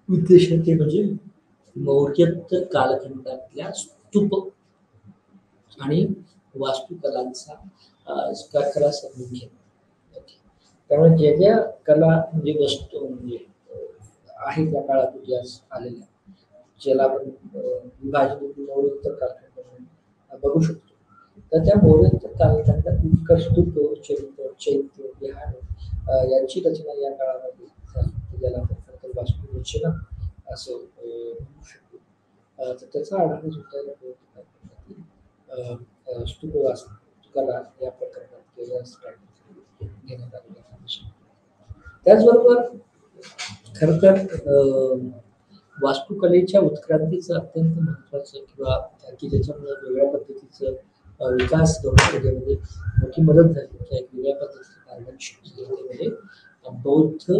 उद्देश ते म्हणजे मौर्योत्तर कालखंडातल्या स्तूप आणि वास्तुकलांचा कला समजून घेणं. त्यामुळे ज्या ज्या कला म्हणजे वस्तू म्हणजे आहेत त्या काळात इतिहास आलेल्या ज्याला आपण विभाजन मौर्योत्तर कालखंड म्हणून बघू शकतो. तर त्या मौर्योत्तर कालखंडात उत्कट स्तूप चरित्र चैत्य विहार यांची रचना या काळामध्ये झाली ज्याला आपण वास्तुरचना असं म्हणू शकतो. तर त्याचा आढावा सुद्धा या स्तूप वास्तुकला या प्रकरणात किंवा या स्ट्रॅटेजी घेण्यात आलेल्या आहे. त्याचबरोबर खरं तर वास्तुकलेच्या उत्क्रांतीचं अत्यंत महत्त्वाचं किंवा की ज्याच्यामुळे वेगळ्या पद्धतीचं विकास त्याच्यामध्ये मोठी मदत झाली किंवा एक वेगळ्या पद्धतीचं कार्बनशिपमध्ये बौद्ध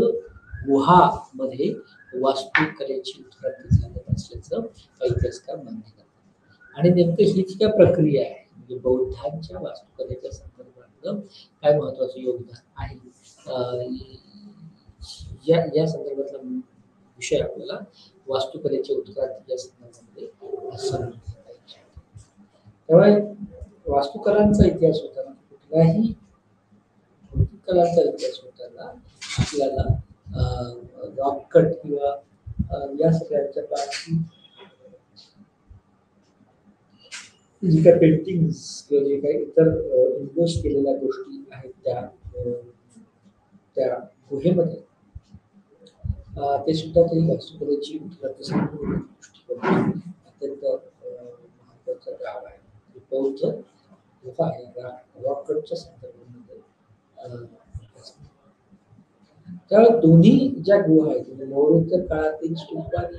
गुहामध्ये वास्तुकलेची उत्क्रांती झाली असल्याचं इतिहासकार मान्य करतात. आणि नेमकं हीच काय प्रक्रिया आहे म्हणजे बौद्धांच्या वास्तुकलेच्या संदर्भातलं काय महत्त्वाचं योगदान आहे या संदर्भातला विषय आपल्याला वास्तुकलेच्या उत्क्रांती या संदर्भामध्ये समजून घेता पाहिजे. त्यामुळे वास्तुकलांचा इतिहास होताना कुठल्याही भौतिक कलांचा इतिहास होताना आपल्याला रॉक कट किंवा या सगळ्यांच्या काळात जी काही पेंटिंग्स किंवा जे काही इतर इन्व्हेस्ट केलेल्या गोष्टी आहेत त्या गुहेमध्ये ते सुद्धा काही वास्तुकलेची दृष्टिकोन अत्यंत महत्त्वाचा गाव आहे. बौद्ध गुहा या रॉककटच्या संदर्भामध्ये त्यामुळे दोन्ही ज्या गुहा आहेत म्हणजे मौर्योत्तर काळातील स्तूप आणि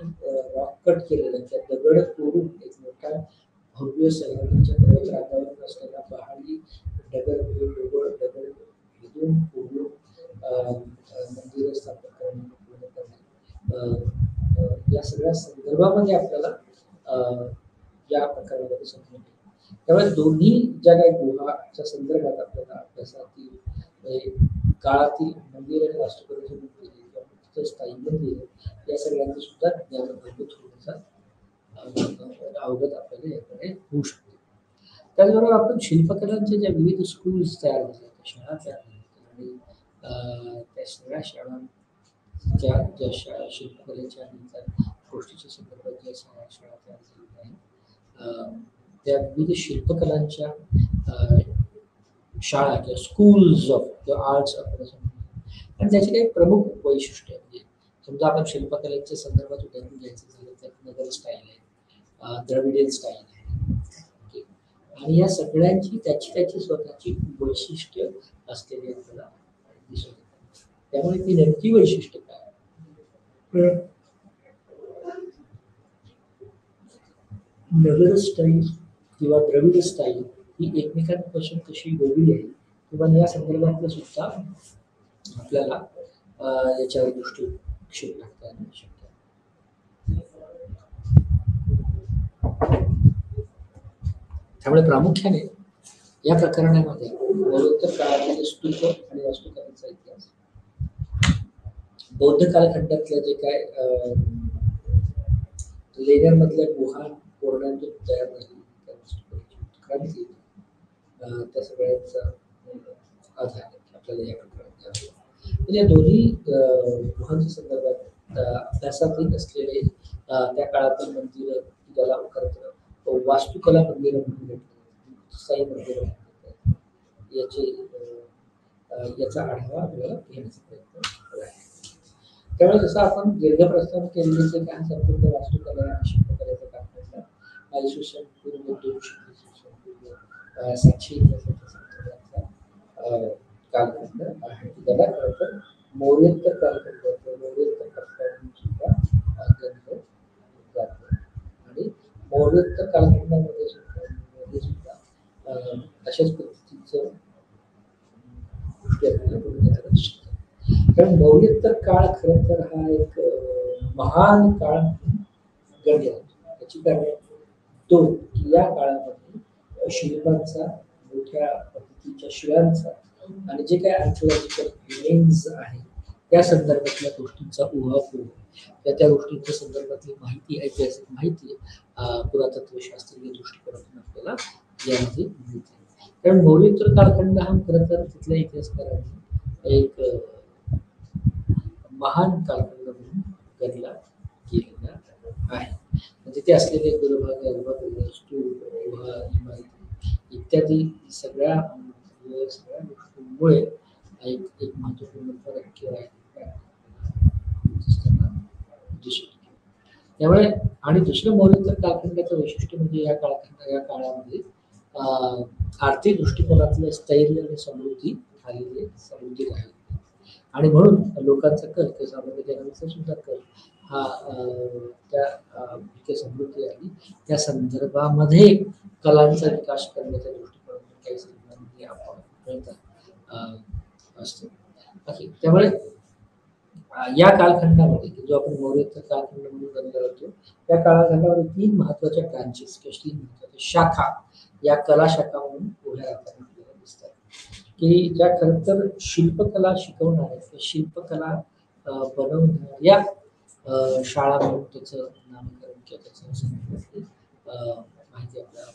रॉककट केलेल्या त्या दगड तोडून एक मोठा भव्य सह्याद्रीच्या पर्वतरांगावर असलेला पहाडी दगड भेदून पूर्ण मंदिर स्थापन करणे या सगळ्या संदर्भामध्ये आपल्याला या प्रकारामध्ये समजून घ्यायचं. त्यामुळे दोन्ही ज्या काही गुहाच्या संदर्भात आपल्याला अभ्यासातील काळातील मंदिर आणि वास्तुकलेची मंदिर किंवा तिथं स्थायी मंदिर या सगळ्यांचं सुद्धा ज्ञान अद्भुत होण्याचा अवगत आपल्याला याकडे होऊ शकते. त्याचबरोबर आपण शिल्पकलांच्या ज्या विविध स्कूल्स तयार झाल्या शाळा तयार झाल्या आणि त्या सगळ्या शाळांच्या ज्या शिल्पकलेच्या गोष्टीच्या संदर्भात ज्या शाळा तयार झालेल्या आहेत त्या विविध शिल्पकलांच्या शाळा किंवा स्कूल्स ऑफ किंवा आर्ट्स आपण आणि त्याची काही प्रमुख वैशिष्ट्य म्हणजे समजा आपण शिल्पकलेच्या संदर्भात उदाहरण घ्यायचं झालं तर नगर स्टाईल आहे, द्रविडियन स्टाईल आहे आणि या सगळ्यांची त्याची स्वतःची वैशिष्ट्य असलेली आपल्याला दिसून येतात. त्यामुळे ती नेमकी वैशिष्ट्य काय नगर स्टाईल किंवा द्रविड स्टाईल ही एकमेकांपासून कशी वेगळी आहे किंवा या संदर्भातलं सुद्धा आपल्याला याच्यावर दृष्टिक्षेप टाकता येणं शक्य आहे. त्यामुळे प्रामुख्याने या प्रकरणामध्ये मौर्योत्तर काळातील स्तूप आणि वास्तुकलेचा इतिहास, बौद्ध कालखंडातलं जे काय लेण्यांमधल्या गुहा कोरड्यांतून तयार झालेली त्या वास्तुकलेची उत्क्रांती, त्या सगळ्यांचा आधार आपल्याला या प्रकरणात घ्यावा लागेल. म्हणजे या दोन्ही गुहांच्या संदर्भात अभ्यासातील असलेले त्या काळातील मंदिरं, ज्याला खरं वास्तुकला मंदिरं म्हणून भेटतात, साई मंदिरं म्हणतात, याचे याचा आढावा आपल्याला घेण्याचा प्रयत्न करायचा. त्यामुळे जसं आपण दीर्घप्रस्थान केलेले जे काय संपूर्ण वास्तुकला आणि शिल्पकलेचा कालखंड इसवी सन पूर्व 200 इसवी सन पूर्व 700 इतिहासाच्या संदर्भातला कालखंड आहे. त्याला खरं तर मौर्योत्तर कालखंड, मौर्योत्तर कालखंड सुद्धा गणलं जातं. आणि मौर्योत्तर कालखंडामध्ये सुद्धा अशाच पद्धतीचं गोष्टी आपल्याला बघून येतात. कारण मौर्योत्तर काळ खरं तर हा एक महान काळ गणला जातो. याची कारण दोन, की या काळामध्ये शिल्पांचा, मोठ्या पद्धतीच्या शिळांचा आणि जे काही आर्किओलॉजिकल रिमेन्स आहे त्या संदर्भातल्या गोष्टींचा उहापोह, त्या गोष्टींच्या संदर्भातली माहिती, ऐतिहासिक माहिती पुरातत्वशास्त्रीय दृष्टिकोनातून आपल्याला यामध्ये मिळते. कारण मौर्योत्तर कालखंड हा खरं तर तिथल्या इतिहासकारांनी एक महान कालखंड म्हणून गणला गेलेला आहे. तिथे असलेले गुरुभाग, स्तूप, गुहा, इमारती इत्यादी सगळ्या गोष्टींमुळे एक महत्वपूर्ण फरक किंवा दिसून. त्यामुळे आणि दुसरं मौर्योत्तर कालखंडाचं वैशिष्ट्य म्हणजे या काळामध्ये आर्थिक दृष्टिकोनातलं स्थैर्य आणि समृद्धी राहिली. आणि म्हणून लोकांचा कल किंवा सामान्य जनांचा सुद्धा कल हा त्या समृद्धी आली त्या संदर्भामध्ये कलांचा विकास करण्याच्या दृष्टिकोनातून काही संदर्भांनी आपण असतो. त्यामुळे या कालखंडामध्ये जो आपण मौर्योत्तर कालखंड म्हणून गणला जातो, त्या कालखंडामध्ये 3 महत्वाच्या ब्रांचेस किंवा 3 महत्वाच्या शाखा या कला शाखा म्हणून उभ्या राहताना आपल्याला दिसतात, की ज्या खरं तर शिल्पकला शिकवणाऱ्या किंवा शिल्पकला बनवणाऱ्या शाळा म्हणून त्याचं नामकरण किंवा त्याचं माहिती आपल्याला.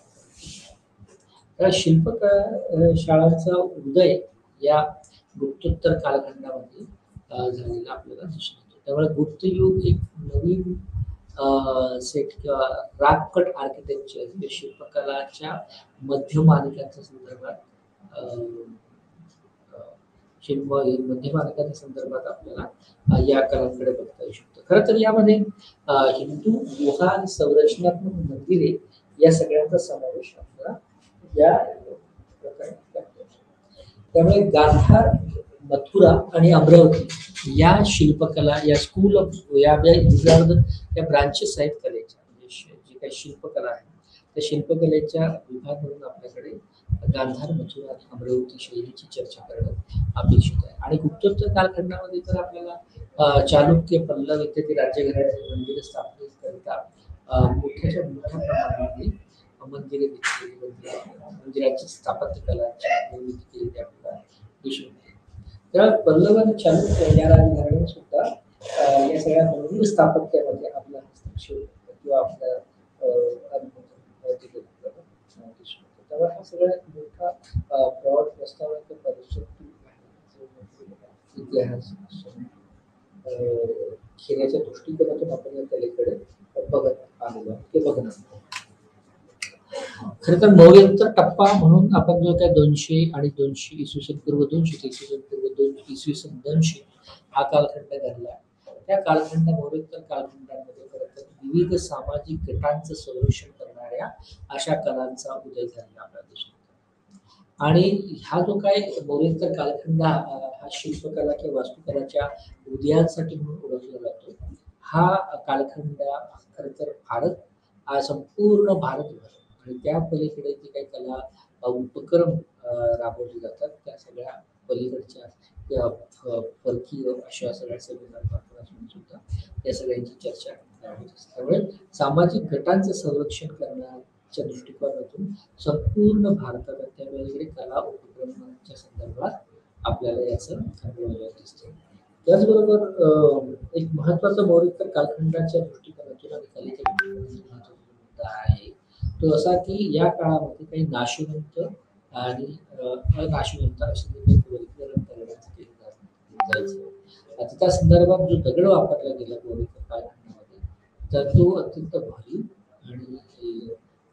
त्या शिल्पकला शाळांचा उदय या गुप्तोत्तर कालखंडामध्ये झालेला आपल्याला दिसून येतो. त्यामुळे गुप्तयुग एक नवीन सेट किंवा रागकट आर्किटेक्चर शिल्पकलाच्या मध्यमानिकांच्या संदर्भात मध्यमानिकांच्या संदर्भात आपल्याला या कलांकडे बघता येऊ शकतं. खरं तर यामध्ये हिंदू गुहा आणि संरचनात्मक मंदिरे या सगळ्यांचा समावेश आपल्याला या प्रकारात लागतो. त्यामुळे गांधार, मथुरा आणि अमरावती या शिल्पकला, या स्कूल ऑफ या ब्रांचेस आहेत कलेच्या, म्हणजे जी काही शिल्पकला आहे त्या शिल्पकलेच्या विभाग म्हणून आपल्याकडे गांधार, मथुरा आणि अमरावती शैलीची चर्चा करणं अपेक्षित आहे. आणि गुप्तोत्तर कालखंडामध्ये तर आपल्याला चालुक्य, पल्लव इत्यादी राज्यघराण्याची मंदिरे स्थापनेकरिता मोठ्या प्रमाणामध्ये मंदिरे मंदिराची स्थापत्य कलाची निर्मिती केलेली आपल्याला दिसून येते. त्यामुळे पल्लव आणि चालुक्य या राजघराण्याने सुद्धा या सगळ्या मंदिर स्थापत्यामध्ये आपला हस्तक्षेप किंवा आपल्या त्यामुळे हा सगळ्यात मोठा ब्रॉड प्रस्ताव इतिहास घेण्याच्या दृष्टिकोनातून आपण या कलेकडे बघत आलेलो ते बघणार. खरं तर मौर्योत्तर टप्पा म्हणून आपण जो काय 200 आणि 200 इसवी सन पूर्व 200 ते इसवी सन पूर्व 200 इसवी सन 200 हा कालखंड घडला. त्या कालखंड मौर्योत्तर कालखंडामध्ये खरं तर विविध सामाजिक गटांचं संरक्षण करणाऱ्या अशा कलांचा उदय झालेला आपल्याला दिसतो. आणि हा जो काय मौर्योत्तर कालखंड हा शिल्पकला किंवा वास्तुकलाच्या उदयासाठी म्हणून ओळखला जातो. हा कालखंड खरं तर संपूर्ण भारतभर आणि त्या पलीकडे जे काही कला उपक्रम राबवले जातात त्या सगळ्या पलीकडच्या किंवा परकीय अशा सगळ्या सेमिनार सुद्धा या सगळ्यांची चर्चा होत असते. त्यामुळे सामाजिक गटांचं संरक्षण करण्याच्या दृष्टिकोनातून संपूर्ण भारतात आपल्याला इकडे कला उपक्रमांच्या संदर्भात आपल्याला याचं अंमलबजावणी दिसते. त्याचबरोबर एक महत्वाचा मौलिक कालखंडाच्या दृष्टिकोनातून आणि कलेच्या दृष्टिकोनातून महत्त्वाचा मुद्दा आहे तो असा की या काळामध्ये काही नाशिवंत आणि अनाशिवंत असे काही वर्गीकरण करण्यात केलं जायचं. आता त्या संदर्भात जो दगड वापरला गेला मौलिक कालखंडामध्ये तर तो अत्यंत भारी आणि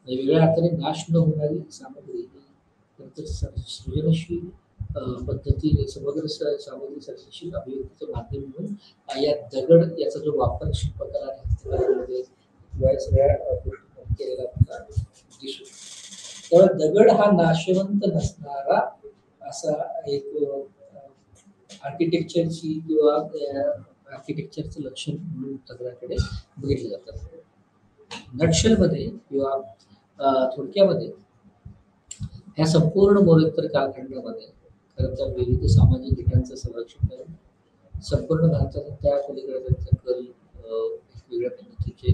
वेगवेगळ्या अर्थाने नाश न होणारी सामग्री सृजनशील पद्धतीने समग्र सामग्री सर्जनशील अभिव्यक्तीचं माध्यम म्हणून या दगड याचा जो वापर शिल्पकला आणि हस्तकलेमध्ये किंवा सगळ्या गोष्टी केलेला आपल्याला दिसतो. त्यामुळे दगड हा नाशवंत नसणारा असा एक आर्किटेक्चरची किंवा आर्किटेक्चरचं लक्षण म्हणून दगडाकडे बघितलं जातं. नटशेलमध्ये किंवा थोडक्यामध्ये या संपूर्ण मौलिकोत्तर कालखंडामध्ये खरं तर विविध सामाजिक गटांचं संरक्षण करून संपूर्ण भारतात त्या पलीकडे त्यांचा कल वेगवेगळ्या पद्धतीचे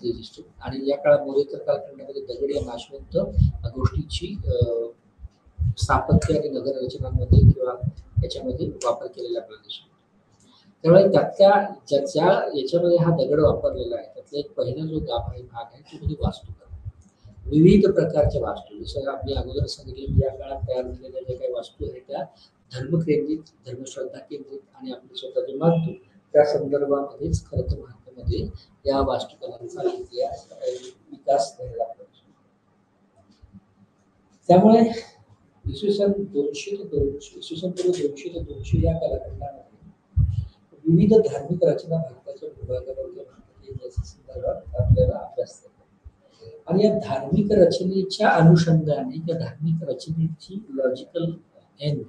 ते दिसतो. आणि या काळात मौलिकोत्तर कालखंडामध्ये दगड या नाशवंत गोष्टीची स्थापत्य आणि नगर रचनांमध्ये किंवा याच्यामध्ये वापर केलेला आपल्याला दिसतो. त्यामुळे ज्या याच्यामध्ये हा दगड वापरलेला आहे त्यातला एक पहिला जो भाग आहे तो म्हणजे वास्तुकला. विविध प्रकारच्या वास्तू जसं आम्ही अगोदर सांगितले या काळात तयार झालेल्या ज्या काही वास्तू आहेत त्या धर्मकेंद्रित धर्मश्रद्धा केंद्रित आणि आपण स्वतः जे मानतो त्या संदर्भामध्येच खरं तर भारतामध्ये या वास्तुकलांचा इतिहास विकास झालेला आहे. त्यामुळे इसवी सन 200 ते 200 इसवी सन पूर्व 200 ते 200 या कालखंडामध्ये विविध धार्मिक रचना भारताच्या भूभागामध्ये संदर्भात आपल्याला अभ्यास करतो. आणि या धार्मिक रचनेच्या अनुषंगाने त्या धार्मिक रचनेची लॉजिकल एंड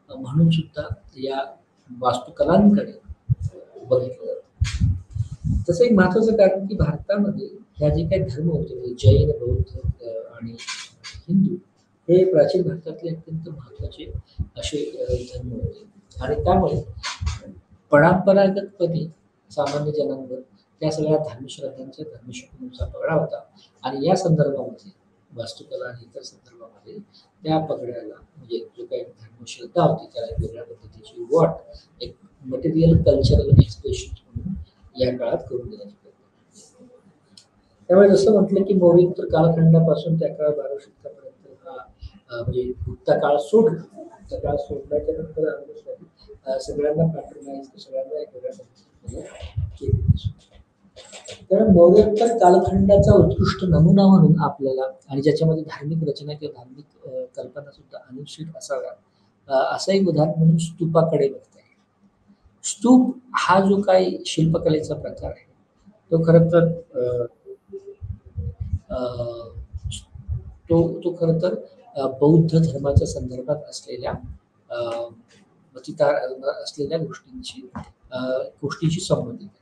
म्हणून सुद्धा या वास्तुकलांकडे बघितलं जातं. तसं एक महत्वाचं कारण की भारतामध्ये ह्या जे काही धर्म होते म्हणजे जैन बौद्ध आणि हिंदू हे प्राचीन भारतातले अत्यंत महत्वाचे असे धर्म होते. आणि त्यामुळे परंपरागतपणे सामान्य जनांवर त्या सगळ्या धर्मश्रद्धांच्या धर्मशिकवणीचा पगडा होता. आणि या संदर्भामध्ये वास्तुकला आणि इतर संदर्भामध्ये त्या पगड्याला म्हणजे जो काही धर्मश्रद्धा होती त्याला वेगळ्या पद्धतीची वॉट एक मटेरियल कल्चरल एक्सप्रेशन म्हणून या काळात करून देण्याची प्रयत्न. त्यामुळे जसं म्हटलं की मौलिकोत्तर कालखंडापासून ते 11-12 शतकापर्यंत हा म्हणजे गुप्ता काळ सोडल्याच्या नंतर सगळ्यांना पॅटर्नाइज सगळ्यांना एक वेगळ्या पद्धतीने केली. तर मौर्योत्तर कालखंडाचा उत्कृष्ट नमुना म्हणून आपल्याला आणि ज्याच्यामध्ये धार्मिक रचना किंवा धार्मिक कल्पना सुद्धा अनुष्ठित असाव्या असं एक उदाहरण म्हणून स्तूपाकडे बघता येईल. स्तूप हा जो काही शिल्पकलेचा प्रकार आहे तो खरं तर तो खरं तर बौद्ध धर्माच्या संदर्भात असलेल्या गोष्टींशी संबंधित आहे.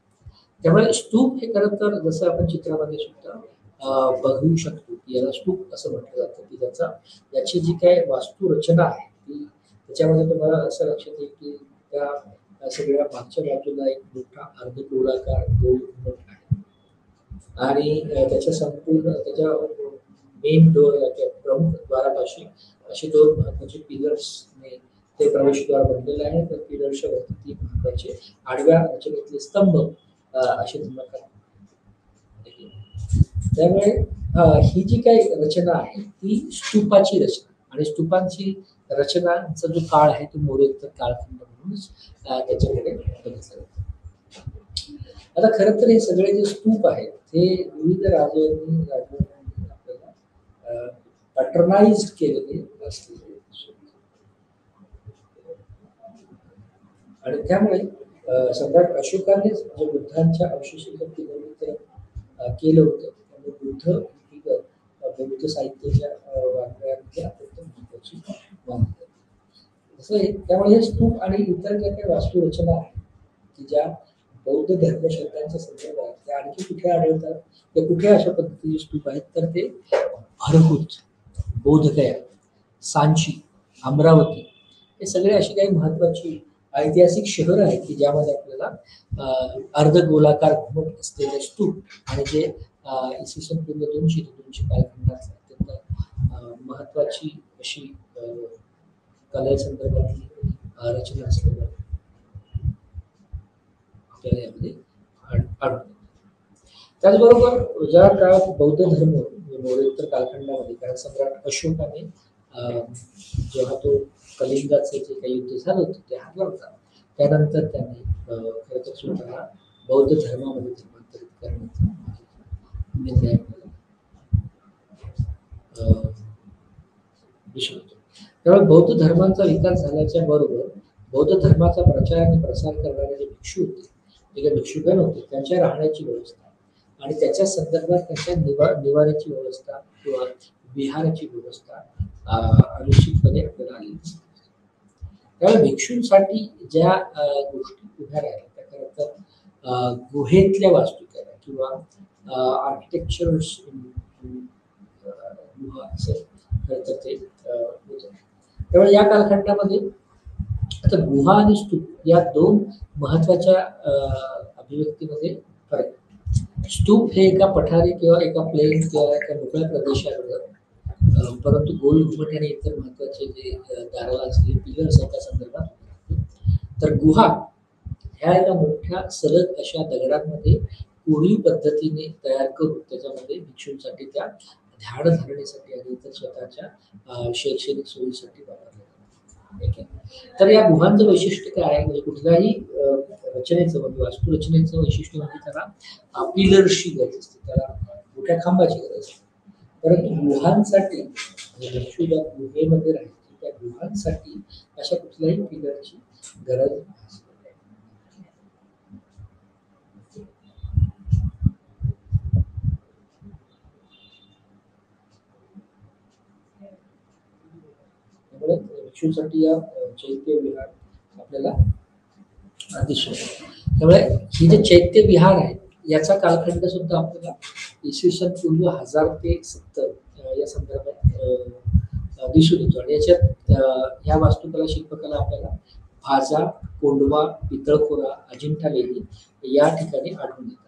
त्यामुळे स्तूप हे खरं तर जसं आपण चित्रामध्ये सुद्धा बघू शकतो की याला स्तूप असं म्हटलं जातं की याची जी काय वास्तुरचना आहे ती त्याच्यामध्ये तुम्हाला असं लक्षात येईल की त्या सगळ्या मागच्या बाजूला एक मोठा अर्धगोलाकार गोल घुमट आहे आणि त्याच्या संपूर्ण त्याच्या मेन डोअर प्रमुख द्वारापाशी असे 2 महत्वाचे पिलर्सने ते प्रवेशद्वार बनलेले आहे. तर पिलर्सच्या वरती 3 महत्वाचे आडव्या रचनेतले स्तंभ असे तुम्हाला. त्यामुळे ही जी काही रचना आहे ती स्तूपाची रचना आणि स्तूपांची रचनाचा जो काळ आहे तो मौर्योत्तर कालखंड म्हणूनच त्याच्याकडे बघितलं जातं. आता खरं तर हे सगळे जे स्तूप आहेत ते विविध राजांनी आपल्याला पॅटर्नाइज केलेले असलेले आणि त्यामुळे सम्राट अशोकाने जे बुद्धांच्या अवशेषांचं केलं होतं त्यामुळे बौद्ध साहित्याच्या वारकऱ्यांची अत्यंत महत्वाची मानली जाते. त्यामुळे हे स्तूप आणि इतर ज्या काही वास्तुरचना आहेत की ज्या बौद्ध धर्मश्रद्धांच्या संदर्भात त्या आणखी कुठे आढळतात ते कुठे अशा पद्धतीचे स्तूप आहेत तर ते हरकुत, बोधगया, सांची, अमरावती हे सगळे अशी काही महत्वाची ऐतिहासिक शहर आहेत की ज्यामध्ये आपल्याला अर्धगोलाकार घुमट असलेले स्तूप आणि जे इसवी सन पूर्व 200 ते 200 कालखंडात अत्यंत महत्वाची अशी कलेसंदर्भातली रचना असलेलं आपल्याला यामध्ये आढळून. त्याचबरोबर ज्या काळात बौद्ध धर्म मौर्योत्तर कालखंडामध्ये, कारण सम्राट अशोकाने जेव्हा तो कलिंगाचे जे काही युद्ध झालं होतं ते हारला होता, त्यानंतर त्यांनी खरं तर स्वतःला बौद्ध धर्मामध्ये रूपांतरित करण्याचा निर्णय दिसून येतो. त्यामुळे बौद्ध धर्माचा विकास झाल्याच्या बरोबर बौद्ध धर्माचा प्रचार आणि प्रसार करणारे जे भिक्षू होते, जे काही भिक्षुगण होते, त्यांच्या राहण्याची व्यवस्था आणि त्याच्या संदर्भात त्यांच्या निवाऱ्याची व्यवस्था किंवा विहाराची व्यवस्था अनिश्चितपणे आपल्याला आली. त्यामुळे भिक्षूंसाठी ज्या गोष्टी उभ्या राहिल्या त्या खरं तर गुहेतल्या वास्तुकला किंवा आर्किटेक्चर गुहा असं खरं तर ते होतं. त्यामुळे या कालखंडामध्ये आता गुहा आणि स्तूप या दोन महत्वाच्या अभिव्यक्तीमध्ये फरक. स्तूप हे एका पठारी किंवा एका प्लेन किंवा एका मोकळ्या प्रदेशावर परंतु गोल घुमट आणि इतर महत्वाचे जे दाराला असलेले पिलर्स आहेत त्या संदर्भात. तर गुहा ह्या एका मोठ्या सलग अशा दगडांमध्ये कोरीव पद्धतीने तयार करून त्याच्यामध्ये भिक्षूंसाठी त्या ध्यान धारणेसाठी आणि इतर स्वतःच्या शैक्षणिक सोयीसाठी वापरले. तर या गुहांचं वैशिष्ट्य काय आहे, म्हणजे कुठल्याही रचनेचं म्हणजे वास्तुरचनेचं वैशिष्ट्य म्हणजे त्याला पिलर्सची गरज असते, त्याला मोठ्या खांबाची गरज असते. परंतु गुहांसाठी भिक्षू ज्या गुहेमध्ये राहायचे त्या गुहांसाठी अशा कुठल्याही पिलरची गरज नसते. त्यामुळे भिक्षूंसाठी या चैत्य विहार आपल्याला दिसून येतो. त्यामुळे ही जे चैत्य विहार आहे याचा कालखंड सुद्धा आपल्याला इसवी सन पूर्व 1000 ते 70 या संदर्भात दिसून येतो. आणि याच्यात ह्या वास्तुकला शिल्पकला आपल्याला भाजा, कोंडवा, पितळखोरा, अजिंठा लेणी या ठिकाणी आढळून येतात.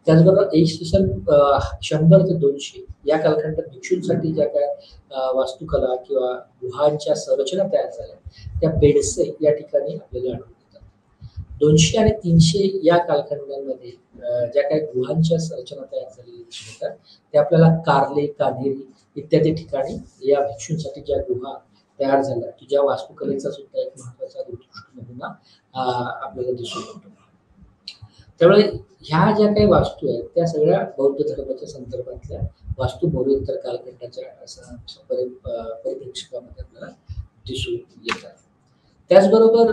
त्याचबरोबर इसवी सन 100 ते 200 या कालखंडात भिक्षूंसाठी ज्या काय वास्तुकला किंवा गुहांच्या संरचना तयार झाल्या त्या बेडसे या ठिकाणी आपल्याला आढळून येतात. 200 आणि 300 या कालखंडामध्ये ज्या काही गुहांच्या रचना तयार झालेल्या दिसून येतात त्या आपल्याला कारले, कान्हेरी इत्यादी ठिकाणी या भिक्षूंसाठी ज्या गुहा तयार झाल्या की ज्या वास्तुकलेचा सुद्धा एक महत्वाचा उत्कृष्ट नमुना आपल्याला दिसून येतो. त्यामुळे ह्या ज्या काही वास्तू आहेत त्या सगळ्या बौद्ध धर्माच्या संदर्भातल्या वास्तू मौर्योत्तर कालखंडाच्या परिप्रेक्षकामध्ये आपल्याला दिसून येतात. त्याचबरोबर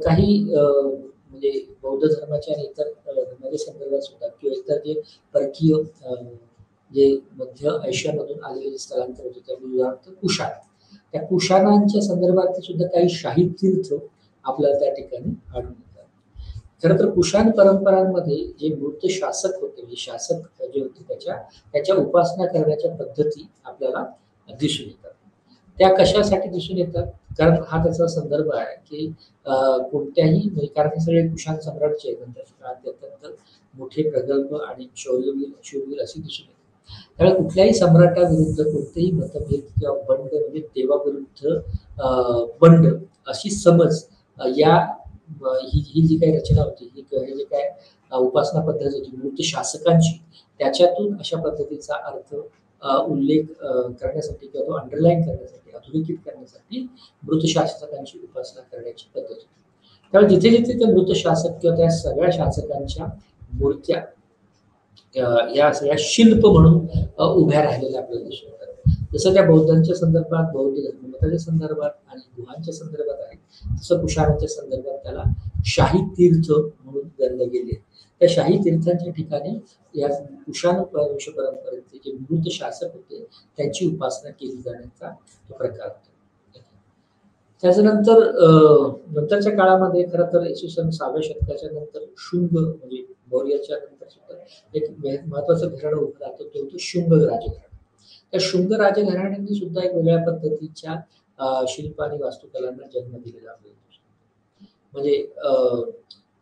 काही म्हणजे बौद्ध धर्माच्या आणि इतर धर्माच्या संदर्भात सुद्धा किंवा इतर जे परकीय जे मध्य आशियामधून आलेले स्थलांतर होते त्यामुळे उदाहरणार्थ कुशाण, त्या कुशाणांच्या संदर्भात सुद्धा काही शाही तीर्थ आपल्याला त्या ठिकाणी आढळून येतात. खरं तर कुशाण परंपरांमध्ये जे मृत शासक होते, म्हणजे शासक जे होते त्याच्या उपासना करण्याच्या पद्धती आपल्याला दिसून येतात. त्या कशासाठी दिसून येतात, कारण हा त्याचा संदर्भ आहे की कोणत्याही म्हणजे कारण हे सगळे कुशाण सम्राटचे नंतरच्या काळात अत्यंत मोठे प्रगल्भ आणि शौर्यवीर असे दिसून येतात. त्यामुळे कुठल्याही सम्राटाविरुद्ध कोणतेही मतभेद किंवा बंड म्हणजे देवाविरुद्ध बंड अशी समज या ही जी काही रचना होती, ही जी काय उपासना पद्धत होती मृत शासकांची, त्याच्यातून अशा पद्धतीचा अर्थ उल्लेख करण्यासाठी किंवा तो अंडरलाईन करण्यासाठी, अधोरेखित करण्यासाठी मृत शासकांची उपासना करण्याची पद्धत होती. त्यामुळे जिथे जिथे ते मृत शासक किंवा त्या सगळ्या शासकांच्या मूर्त्या या सगळ्या शिल्प म्हणून उभ्या राहिलेल्या आपल्याला दिसून येतात. जसं त्या बौद्धांच्या संदर्भात, बौद्ध धर्ममताच्या संदर्भात आणि गुहांच्या संदर्भात आहे, तसं कुशाणांच्या संदर्भात त्याला शाही तीर्थ म्हणून गणले गेले. त्या शाही तीर्थांच्या ठिकाणी या कुशाण वंश परंपरेचे जे मृत शासक होते त्यांची उपासना केली जाण्याचा तो प्रकार होता. त्याच्यानंतर नंतरच्या काळामध्ये खरं तर इसवी सन 6व्या शतकाच्या नंतर शुंग म्हणजे मौर्याच्या नंतर सुद्धा एक महत्वाचं घराणं उभं राहतं, ते होतं शुंग राजघराणं. त्या शुंग राजघराण्यांनी सुद्धा एक वेगळ्या पद्धतीच्या शिल्प आणि वास्तुकलांना जन्म दिलेला आहे. म्हणजे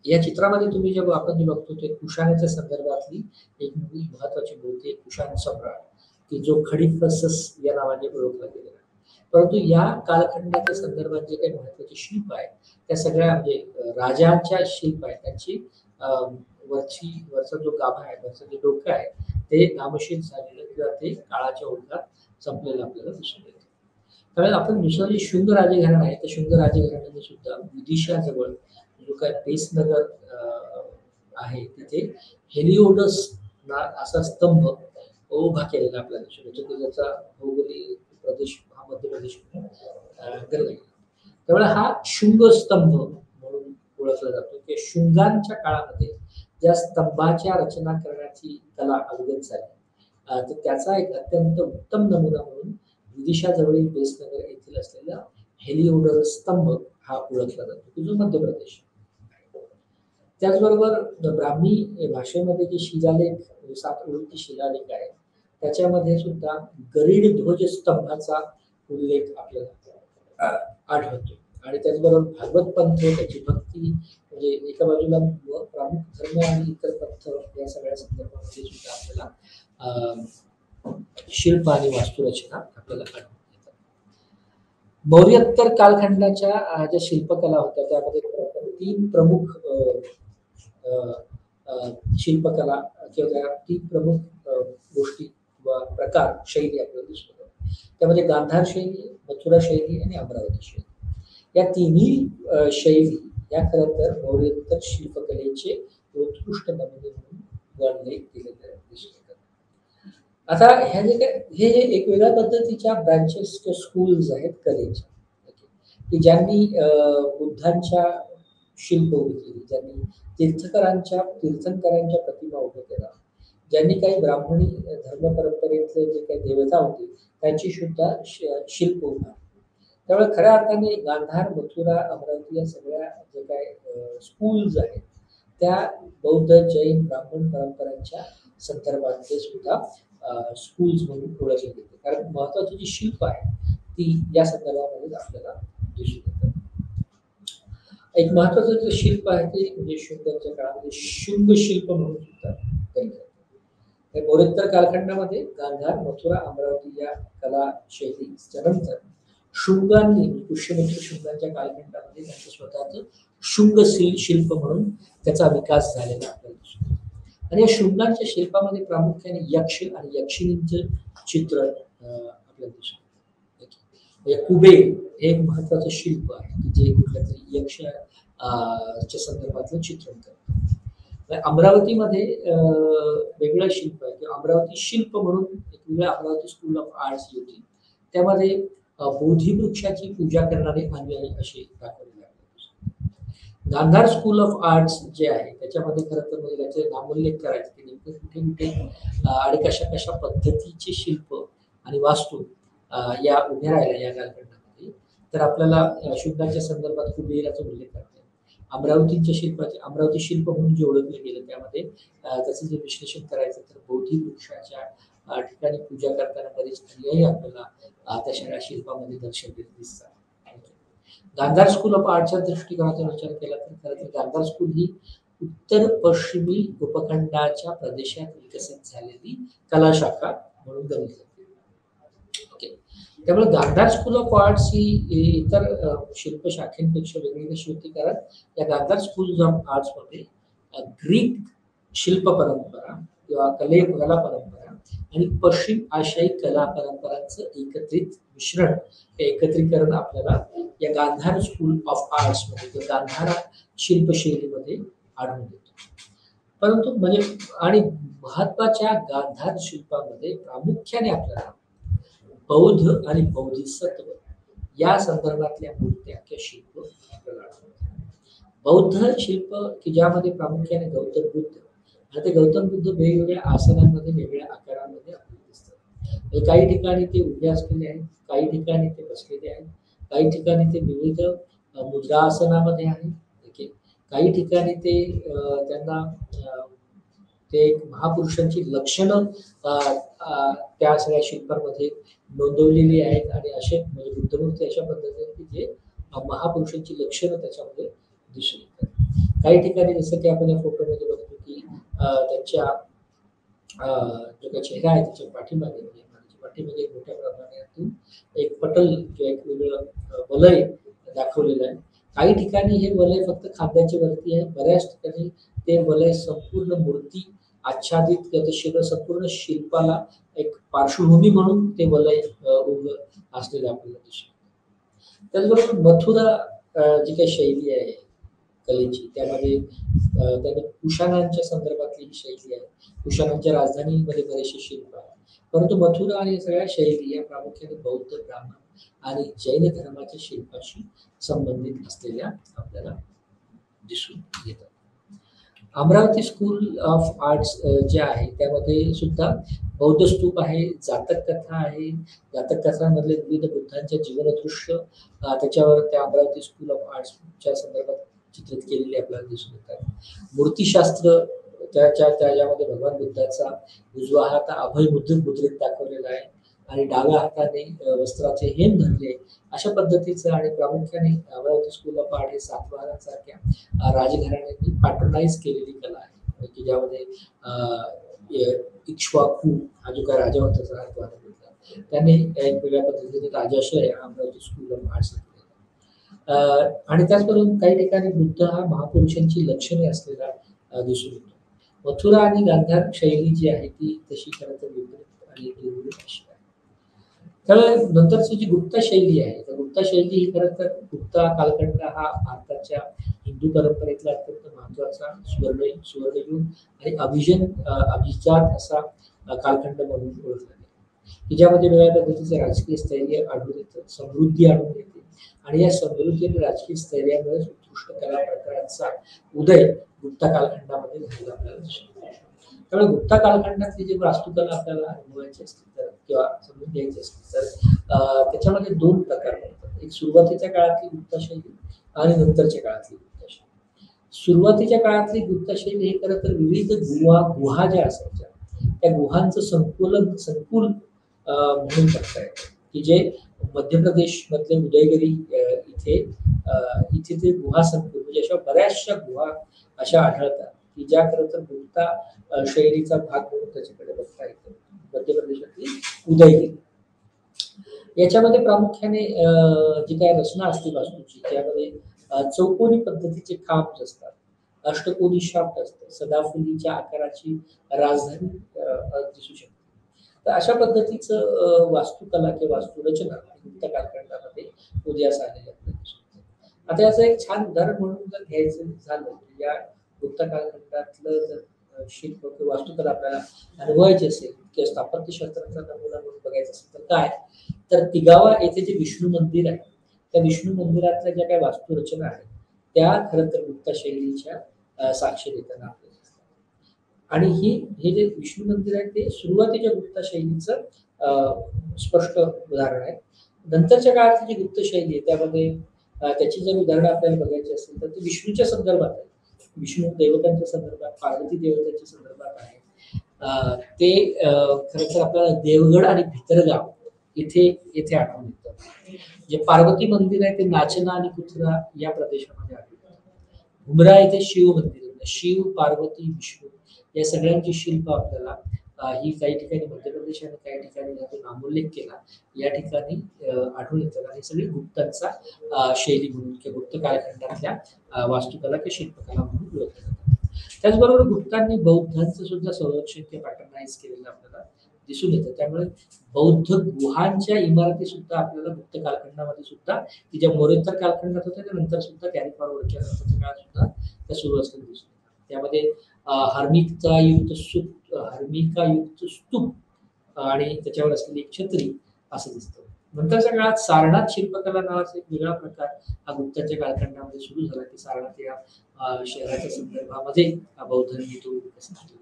या चित्रामध्ये तुम्ही आपण जे बघतो ते कुशाणाच्या संदर्भातली एक महत्वाची मूर्ती कुशाण सम्राट की जो खडीफसस या नावाने ओळखला गेलेला आहे. परंतु या कालखंडाच्या संदर्भात जे काही महत्वाचे शिल्प आहेत त्या सगळ्या म्हणजे राजाच्या शिल्प आहेत त्यांची वरचा जो गाभा आहे वरचं जे डोकं आहे ते नामशेष झालेलं किंवा ते काळाच्या ओघात संपलेलं आपल्याला दिसून येतं. त्यामुळे आपण दुसरं जे शुंग राजघराणं आहे त्या शुंग राजघराण्याने सुद्धा विदिशाजवळ जो काय पेसनगर आहे तिथे हेलिओडस असा स्तंभ उभा केलेला आपल्याला दिसून येतो की ज्याचा भौगोलिक प्रदेश हा मध्य प्रदेश गणला गेला. त्यामुळे हा शुंग स्तंभ म्हणून ओळखला जातो की शुंगांच्या काळामध्ये ज्या स्तंभाच्या रचना करण्याची कला अवगत झाली तर त्याचा एक अत्यंत उत्तम नमुना म्हणून विदिशाजवळील बेसनगर येथील असलेला हेलिओडोरस स्तंभ हा ओळखला जातो की जो मध्य प्रदेश. त्याचबरोबर ब्राह्मी भाषेमध्ये जे शिलालेख 7 ओळींचे शिलालेख आहे त्याच्यामध्ये सुद्धा गरीड ध्वज स्तंभाचा उल्लेख आपल्याला आढळतो. आणि त्याचबरोबर भागवत पंथ त्याची भक्ती म्हणजे एका बाजूला प्रमुख धर्म आणि इतर पंथ या सगळ्या संदर्भामध्ये सुद्धा आपल्याला शिल्प आणि वास्तुरचना आपल्याला आढळून येतात. मौर्योत्तर कालखंडाच्या ज्या शिल्पकला होत्या त्यामध्ये 3 प्रमुख शिल्पकला किंवा त्या 3 प्रमुख गोष्टी किंवा प्रकार शैली आपल्याला दिसत होत्या. त्यामध्ये गांधार शैली, मथुरा शैली आणि अमरावती शैली या तिन्ही शैली या खरं तर मौर्योत्तर शिल्पकलेचे उत्कृष्ट नमुने म्हणून गणले गेलेले दिसून येतात. आता ह्या जे काय हे एक वेगळ्या पद्धतीच्या ब्रँचेस किंवा स्कूल्स आहेत कलेच्या की ज्यांनी बुद्धांच्या शिल्प उभी केली, ज्यांनी तीर्थंकरांच्या प्रतिमा उभ्या केल्या, ज्यांनी काही ब्राह्मणी धर्म परंपरेतले जे काही देवता होते त्यांची सुद्धा शिल्प उभा. त्यामुळे खऱ्या अर्थाने गांधार, मथुरा, अमरावती या सगळ्या जे काय स्कूल्स आहेत त्या बौद्ध, जैन, ब्राह्मण परंपरांच्या संदर्भातले सुद्धा स्कूल्स म्हणून ओळखले गेले. कारण महत्वाची जी शिल्प आहे ती या संदर्भामध्ये आपल्याला दिसून येतात. एक महत्वाचं जे शिल्प आहे ते म्हणजे शुंगाच्या काळामध्ये शुंग शिल्प म्हणून सुद्धा केले जाते. मौर्योत्तर कालखंडामध्ये गांधार, मथुरा, अमरावती या कला शैलीच्या नंतर शुंगांनी पुष्यमित्र शुंगांच्या कालखंडामध्ये त्यांचं स्वतःचं शुंग शिल्प म्हणून त्याचा विकास झालेला आपल्याला दिसतो. आणि या शुंगांच्या शिल्पामध्ये प्रामुख्याने यक्ष आणि यक्षिणींचं चित्र आपल्याला दिसतं. म्हणजे कुबेर हे एक महत्वाचं शिल्प आहे की जे कुठल्या तरी यक्ष च्या संदर्भातलं चित्रण करतं. अमरावतीमध्ये वेगळं शिल्प आहे किंवा अमरावती शिल्प म्हणून एक वेगळं अमरावती स्कूल ऑफ आर्ट्स होती. त्यामध्ये बोधिवृक्षाची पूजा करणारे अनुयायी असे दाखवलेले आहे. गांधार स्कूल ऑफ आर्ट्स जे आहे त्याच्यामध्ये खरं तर म्हणजे त्याचे नामोल्लेख करायचे की नेमके कुठे कुठे आणि कशा कशा पद्धतीचे शिल्प आणि वास्तू या उभ्या राहिल्या या कालखंडामध्ये तर आपल्याला शुद्धाच्या संदर्भात कुबेराचा उल्लेख करता येईल. अमरावतीच्या शिल्पाचे अमरावती शिल्प म्हणून जे ओळखले गेले त्यामध्ये त्याचं जे विश्लेषण करायचं तर बोधिवृक्षाच्या ठिकाणी पूजा करताना बरेच अनुयायी आपल्याला त्या सगळ्या शिल्पामध्ये दर्शवलेले दिसतात. गांधार स्कूल ऑफ आर्टच्या दृष्टिकोनाचा विचार केला तर खरं तर गांधार स्कूल ही उत्तर पश्चिमी उपखंडाच्या प्रदेशात विकसित झालेली कला शाखा म्हणून गणली जाते. ओके, त्यामुळे गांधार स्कूल ऑफ आर्ट्स ही इतर शिल्प शाखेपेक्षा वेगळी कशी होती कारण या गांधार स्कूल ऑफ आर्ट्स मध्ये ग्रीक शिल्प परंपरा किंवा कला परंपरा आणि पश्चिम आशियाई कला परंपरांचं एकत्रित मिश्रण एकत्रीकरण आपल्याला या गांधार स्कूल ऑफ आर्ट्स मध्ये किंवा गांधार शिल्पशैलीमध्ये आढळून येतो. परंतु म्हणजे आणि महत्वाच्या गांधार शिल्पामध्ये प्रामुख्याने आपल्याला बौद्ध आणि बोधिसत्व या संदर्भातल्या मूर्त्या किंवा शिल्प आपल्याला आढळतात. बौद्ध शिल्प की ज्यामध्ये प्रामुख्याने गौतम बुद्ध आणि ते गौतम बुद्ध वेगवेगळ्या आसनांमध्ये वेगवेगळ्या आकारांमध्ये आपल्याला दिसतात. काही ठिकाणी ते उभे असलेले आहेत, काही ठिकाणी ते बसलेले आहेत, काही ठिकाणी ते विविध मुद्रासनामध्ये आहेत. काही ठिकाणी ते त्यांना ते महापुरुषांची लक्षणं त्या सगळ्या शिल्पांमध्ये नोंदवलेली आहेत आणि असे म्हणजे बुद्धमूर्ती अशा पद्धतीने की जे महापुरुषांची लक्षणं त्याच्यामध्ये दिसून येतात. काही ठिकाणी जसं की आपण या फोटोमध्ये बघतो की त्यांच्या जो काही चेहरा आहे त्याच्या पाठीमागे पाठीमागे मोठ्या प्रमाणातून एक पटल किंवा एक वेगळं वलय दाखवलेलं आहे. काही ठिकाणी हे वलय फक्त खांद्याच्या वरती आहे, बऱ्याच ठिकाणी ते वलय संपूर्ण मूर्ती आच्छादित किंवा ते संपूर्ण शिल्पाला एक पार्श्वभूमी म्हणून ते वलय उभं असलेलं आपल्याला दिसतं. त्याचबरोबर मथुरा जी काही शैली आहे कलेची, त्यामध्ये त्याने कुशाणांच्या संदर्भातली ही शैली आहे. कुशाणांच्या राजधानीमध्ये बरेचसे शिल्प आहे. परंतु मथुरा आणि सगळ्या शैली या प्रामुख्याने बौद्ध, ब्राह्मण आणि जैन धर्माच्या शिल्पाशी संबंधित असलेल्या आपल्याला दिसून येतात. अमरावती स्कूल ऑफ आर्ट्स जे आहे त्यामध्ये सुद्धा बौद्ध स्तूप आहे, जातक कथा आहे. जातक कथांमधले विविध बुद्धांच्या जीवनदृश्य त्याच्यावर त्या अमरावती स्कूल ऑफ आर्ट्सच्या संदर्भात चित्रित केलेले आपल्याला दिसून येतात. मूर्तिशास्त्र त्याच्यामध्ये भगवान बुद्धाचा उजवा हात अभय मुद्रित दाखवलेला आहे आणि डाव्या हाताने वस्त्राचे हेम धरले, अशा पद्धतीचं. आणि प्रामुख्याने अमरावती स्कूल ऑफ आर्ट हे सातवाहनांसारख्या राजघराण्यांनी पॅटर्नाइज केलेली कला आहे, की ज्यामध्ये इक्ष्वाकू हा जो काय राजा होता सातवाहन घेतला, त्याने एक वेगळ्या पद्धतीने राजाश्रय अमरावती स्कूल ऑफ आर्ट्स केला. आणि त्याचबरोबर काही ठिकाणी बुद्ध हा महापुरुषांची लक्षणे असलेला दिसून येतो. मथुरा आणि गांधार शैली जी आहे ती तशी खरं तर विपरीत आणि दुर्मिळ अशी आहे. त्यामुळे नंतरची जी गुप्ता शैली आहे, तर गुप्ता शैली ही खरं तर गुप्ता कालखंड हा भारताच्या हिंदू परंपरेतला अत्यंत महत्वाचा सुवर्णयुग आणि अभिजात असा कालखंड म्हणून ओळखला गेला, की ज्यामध्ये वेगळ्या पद्धतीचं राजकीय स्थैर्य आढळून येतं, समृद्धी आढळून येते आणि या समृद्धी आणि राजकीय स्थैर्यामुळे उत्कृष्ट कला प्रकारांचा उदय गुप्ता कालखंडामध्ये झालेला आपल्याला दिसतो. त्यामुळे गुप्ता कालखंडातली जी वास्तुकला आपल्याला अनुभवायची असते तर किंवा समजून घ्यायची असते तर त्याच्यामध्ये दोन प्रकार पडतात. एक सुरुवातीच्या काळातली गुप्ता शैली आणि नंतरच्या काळातली गुप्ता शैली. सुरुवातीच्या काळातली गुप्ता शैली हे खरं तर विविध गुहा ज्या असायच्या त्या गुहांचं संकुल म्हणून करता येतं, की जे मध्य प्रदेश मधले उदयगिरी इथे ते गुहा संकुल म्हणजे अशा बऱ्याचशा गुहा अशा आढळतात, की ज्या खरं तर गुप्ता शैलीचा भाग म्हणून त्याच्याकडे बघता येतं. मध्य प्रदेशातली उदयगिरी याच्यामध्ये प्रामुख्याने जी काय रचना असते वास्तूची, त्यामध्ये चौकोनी पद्धतीचे खांब असतात, अष्टकोनी शाफ्ट असतं, सदाफुलीच्या आकाराची राजधानी दिसू शकते. तर अशा पद्धतीचं वास्तुकला किंवा वास्तुरचना गुप्त कालखंडामध्ये उदयास आलेली आपल्याला दिसते. आता याचं एक छान उदाहरण म्हणून जर घ्यायचं झालं, या गुप्त कालखंडातलं जर शिल्प किंवा वास्तुकला आपल्याला अनुभवायची असेल किंवा स्थापत्यशास्त्राचा नमुना म्हणून बघायचं असेल तर काय, तर तिगावा येथे जे विष्णू मंदिर आहे त्या विष्णू मंदिरातल्या ज्या काही वास्तुरचना आहेत त्या खरं तर गुप्ता शैलीच्या साक्ष देताना आपल्याला दिसतात. आणि हे जे विष्णू मंदिर आहे ते सुरुवातीच्या गुप्ता शैलीचं स्पष्ट उदाहरण आहे. नंतरच्या काळातली जी गुप्त शैली आहे त्यामध्ये त्याची जर उदाहरणं आपल्याला बघायची असेल तर ती विष्णूच्या संदर्भात आहे, विष्णू देवतांच्या संदर्भात, पार्वती देवतांच्या संदर्भात आहे. ते खरं तर आपल्याला देवगड आणि भितरगाव इथे आढळून येतं. जे पार्वती मंदिर आहे ते नाचना आणि कुथरा या प्रदेशामध्ये आढळतं. हुमरा येथे शिव मंदिर, शिव, पार्वती, विष्णू या सगळ्यांची शिल्प आपल्याला ही काही ठिकाणी मध्य प्रदेश आणि काही ठिकाणी यातून नामोल्लेख केला या ठिकाणी आढळून येतात. आणि सगळी गुप्तांचा शैली म्हणून किंवा गुप्त कालखंडातल्या वास्तुकला किंवा शिल्पकला म्हणून ओळखल्या जातात. त्याचबरोबर गुप्तांनी बौद्धांचं सुद्धा संरक्षण किंवा पॅटर्नाइज केलेलं आपल्याला दिसून येतं. त्यामुळे बौद्ध गुहांच्या इमारती सुद्धा आपल्याला गुप्त कालखंडामध्ये सुद्धा, की ज्या मोरेत्तर कालखंडात होत्या त्यानंतर सुद्धा कॅरी फॉरवर्ड केल्या नंतरच्या काळात सुद्धा त्या सुरू असताना दिसून येतात. त्यामध्ये हार्मिकायुक्त स्तूप आणि त्याच्यावर असलेली एक छत्री असं दिसतं. नंतरच्या काळात सारनाथ शिल्पकला नावाचा एक वेगळा प्रकार हा गुप्तांच्या कालखंडामध्ये सुरू झाला, की सारनाथ या शहराच्या संदर्भामध्ये बौद्धांनी तो विकसित केला.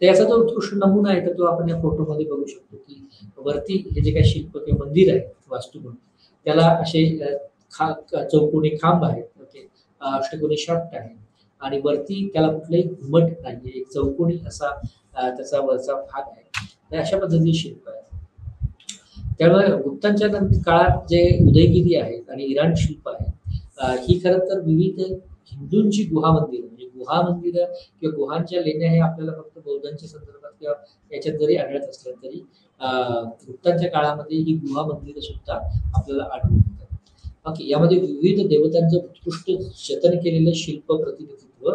तर याचा जो उत्कृष्ट नमुना आहे तर तो आपण या फोटोमध्ये बघू शकतो, की वरती हे जे काही शिल्प किंवा मंदिर आहे वास्तू म्हणून त्याला असे चौकोनी खांब आहेत, ओके, अष्टकोनी शाफ्ट आहे आणि वरती त्याला कुठलंही घुमट नाहीये, एक चौकोनी असा त्याचा वरचा भाग आहे. तर अशा पद्धतीचे शिल्प आहे. त्यामुळे गुप्तांच्या काळात जे उदयगिरी आहेत आणि इराण शिल्प आहे ही खरं तर विविध हिंदूंची गुहा मंदिरं म्हणजे गुहा मंदिरं किंवा गुहांच्या लेण्या हे आपल्याला फक्त बौद्धांच्या संदर्भात किंवा याच्यात जरी आढळत असलं तरी गुप्तांच्या काळामध्ये ही गुहा मंदिरं सुद्धा आपल्याला आढळून येतात. ओके, यामध्ये विविध देवतांचं उत्कृष्ट जतन केलेलं शिल्प प्रतिनिधित्व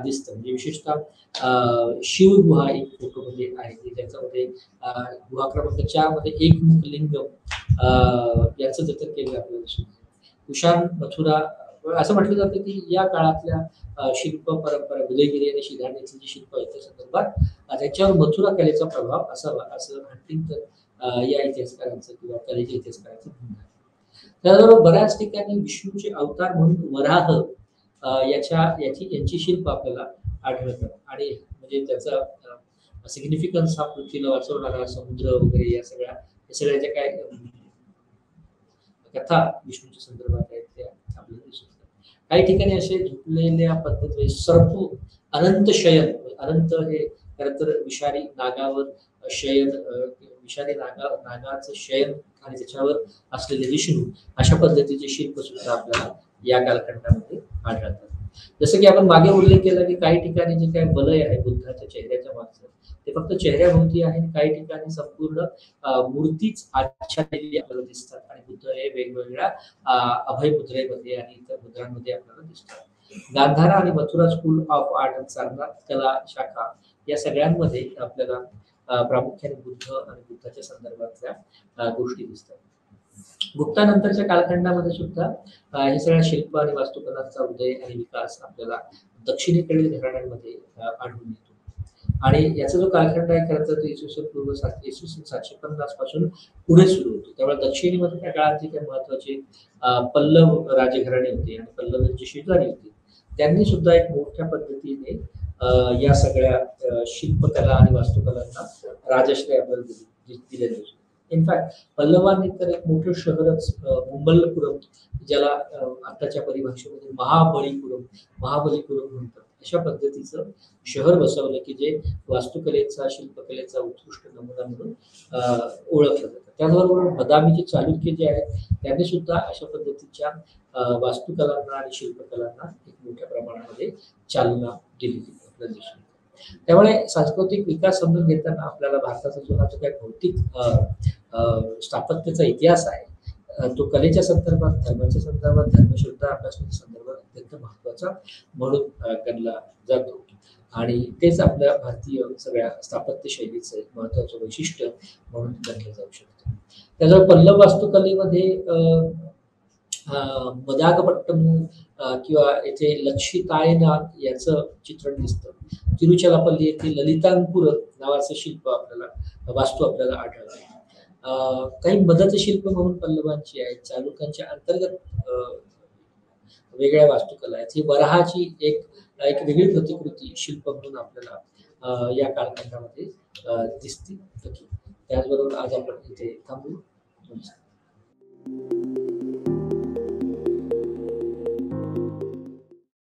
दिसतं. म्हणजे विशेषतः शिवगुहा एक फोटोमध्ये आहे की ज्याच्यामध्ये गुहा क्रमांक 4 मध्ये एकमुख लिंगम याचं जतन केलेलं आपल्याला दिसून येतं. कुशाण, मथुरा असं म्हटलं जातं की या काळातल्या शिल्प परंपरा उदयगिरी आणि शिलान्याची जी शिल्प आहेत त्या संदर्भात त्याच्यावर मथुरा कलेचा प्रभाव असावा असं हंटिंग्टन या इतिहासकारांचं किंवा कलेच्या इतिहासकारांचं म्हणणं आहे. त्याचबरोबर बऱ्याच ठिकाणी विष्णूचे अवतार म्हणून वराह यांची शिल्प आपल्याला आढळतात आणि म्हणजे त्याचा सिग्निफिकन्स हा पृथ्वीला वाचवणारा समुद्र वगैरे या सगळ्या ज्या काय कथा विष्णूच्या संदर्भात आहेत त्या आपल्याला दिसत. काही ठिकाणी असे झोपलेल्या पद्धती सर्प अनंत शयन, अनंत हे खरं तर विषारी नागावर शयन, विषारी नागाचं शयन आणि त्याच्यावर असलेले विष्णू अशा पद्धतीचे शिल्प सुद्धा आपल्याला या कालखंडामध्ये आढळतात. जसं की आपण मागे उल्लेख केला की काही ठिकाणी जे काही वलय आहे बुद्धाच्या चेहऱ्याच्या मागचं ते फक्त चेहऱ्याभोवती आहे आणि काही ठिकाणी संपूर्ण मूर्तीच आच्छादलेली आपल्याला दिसतात आणि बुद्ध हे वेगवेगळ्या अभय मुद्रेमध्ये आणि इतर मुद्रांमध्ये आपल्याला दिसतात. गांधारा आणि Mathura school of art and Sarnath कला शाखा या सगळ्यांमध्ये आपल्याला प्रामुख्याने बुद्ध आणि बुद्धाच्या संदर्भातल्या गोष्टी दिसतात. गुप्तानंतरच्या कालखंडामध्ये सुद्धा हे सगळ्या शिल्प आणि वास्तुकलांचा उदय आणि विकास आपल्याला दक्षिणेकडील घराण्यांमध्ये आढळून येतो. आणि याचा जो कालखंड आहे खरं तर इसवी सन 750 पासून पुढे सुरू होतो. त्यामुळे दक्षिणेमध्ये त्या काळात जे काही महत्वाचे पल्लव राजघराणे होते आणि पल्लवांची शेजारी होती त्यांनी सुद्धा एक मोठ्या पद्धतीने या सगळ्या शिल्पकला आणि वास्तुकलांना राजाश्रय आपल्याला दिलेले होते. इनफॅक्ट पल्लवांनी तर एक मोठं शहरच मुंबलपुरम, ज्याला आताच्या परिभाषेमध्ये महाबलीपुरम म्हणतात, अशा पद्धतीचं शहर बसवलं की जे वास्तुकलेचा शिल्पकलेचा उत्कृष्ट नमुना म्हणून ओळखलं जातं. त्याचबरोबर बदामीचे चालुक्य जे आहेत त्यांनी सुद्धा अशा पद्धतीच्या वास्तुकलांना आणि शिल्पकलांना एक मोठ्या प्रमाणामध्ये चालना दिलेली आपल्याला दिसून. त्यामुळे सांस्कृतिक विकास समजून घेताना आपल्याला भारताचा जो काही भौतिक स्थापत्याचा इतिहास आहे तो कलेच्या संदर्भात, धर्माच्या संदर्भात, धर्मश्रद्धा अभ्यासाच्या संदर्भात अत्यंत महत्वाचा म्हणून गणला जातो आणि तेच आपल्या भारतीय सगळ्या स्थापत्य शैलीचं एक महत्वाचं वैशिष्ट्य म्हणून गणलं जाऊ शकतं. त्याच्यावर पल्लव वास्तुकलेमध्ये मदागपट्टम किंवा येथे लक्षितायना याचं चित्रण दिसतं. तिरुचलापल्ली येथे ललितांकुर नावाचं शिल्प आपल्याला वास्तू आपल्याला आढळते. काही मदत शिल्प म्हणून पल्लवांची आहेत. चालुक्यांच्या अंतर्गत वेगळ्या वास्तुकला आहेत. ही वराहाची एक वेगळी प्रतिकृती शिल्प म्हणून आपल्याला या कालखंडामध्ये दिसते. त्याचबरोबर आज आपण इथे थांबू.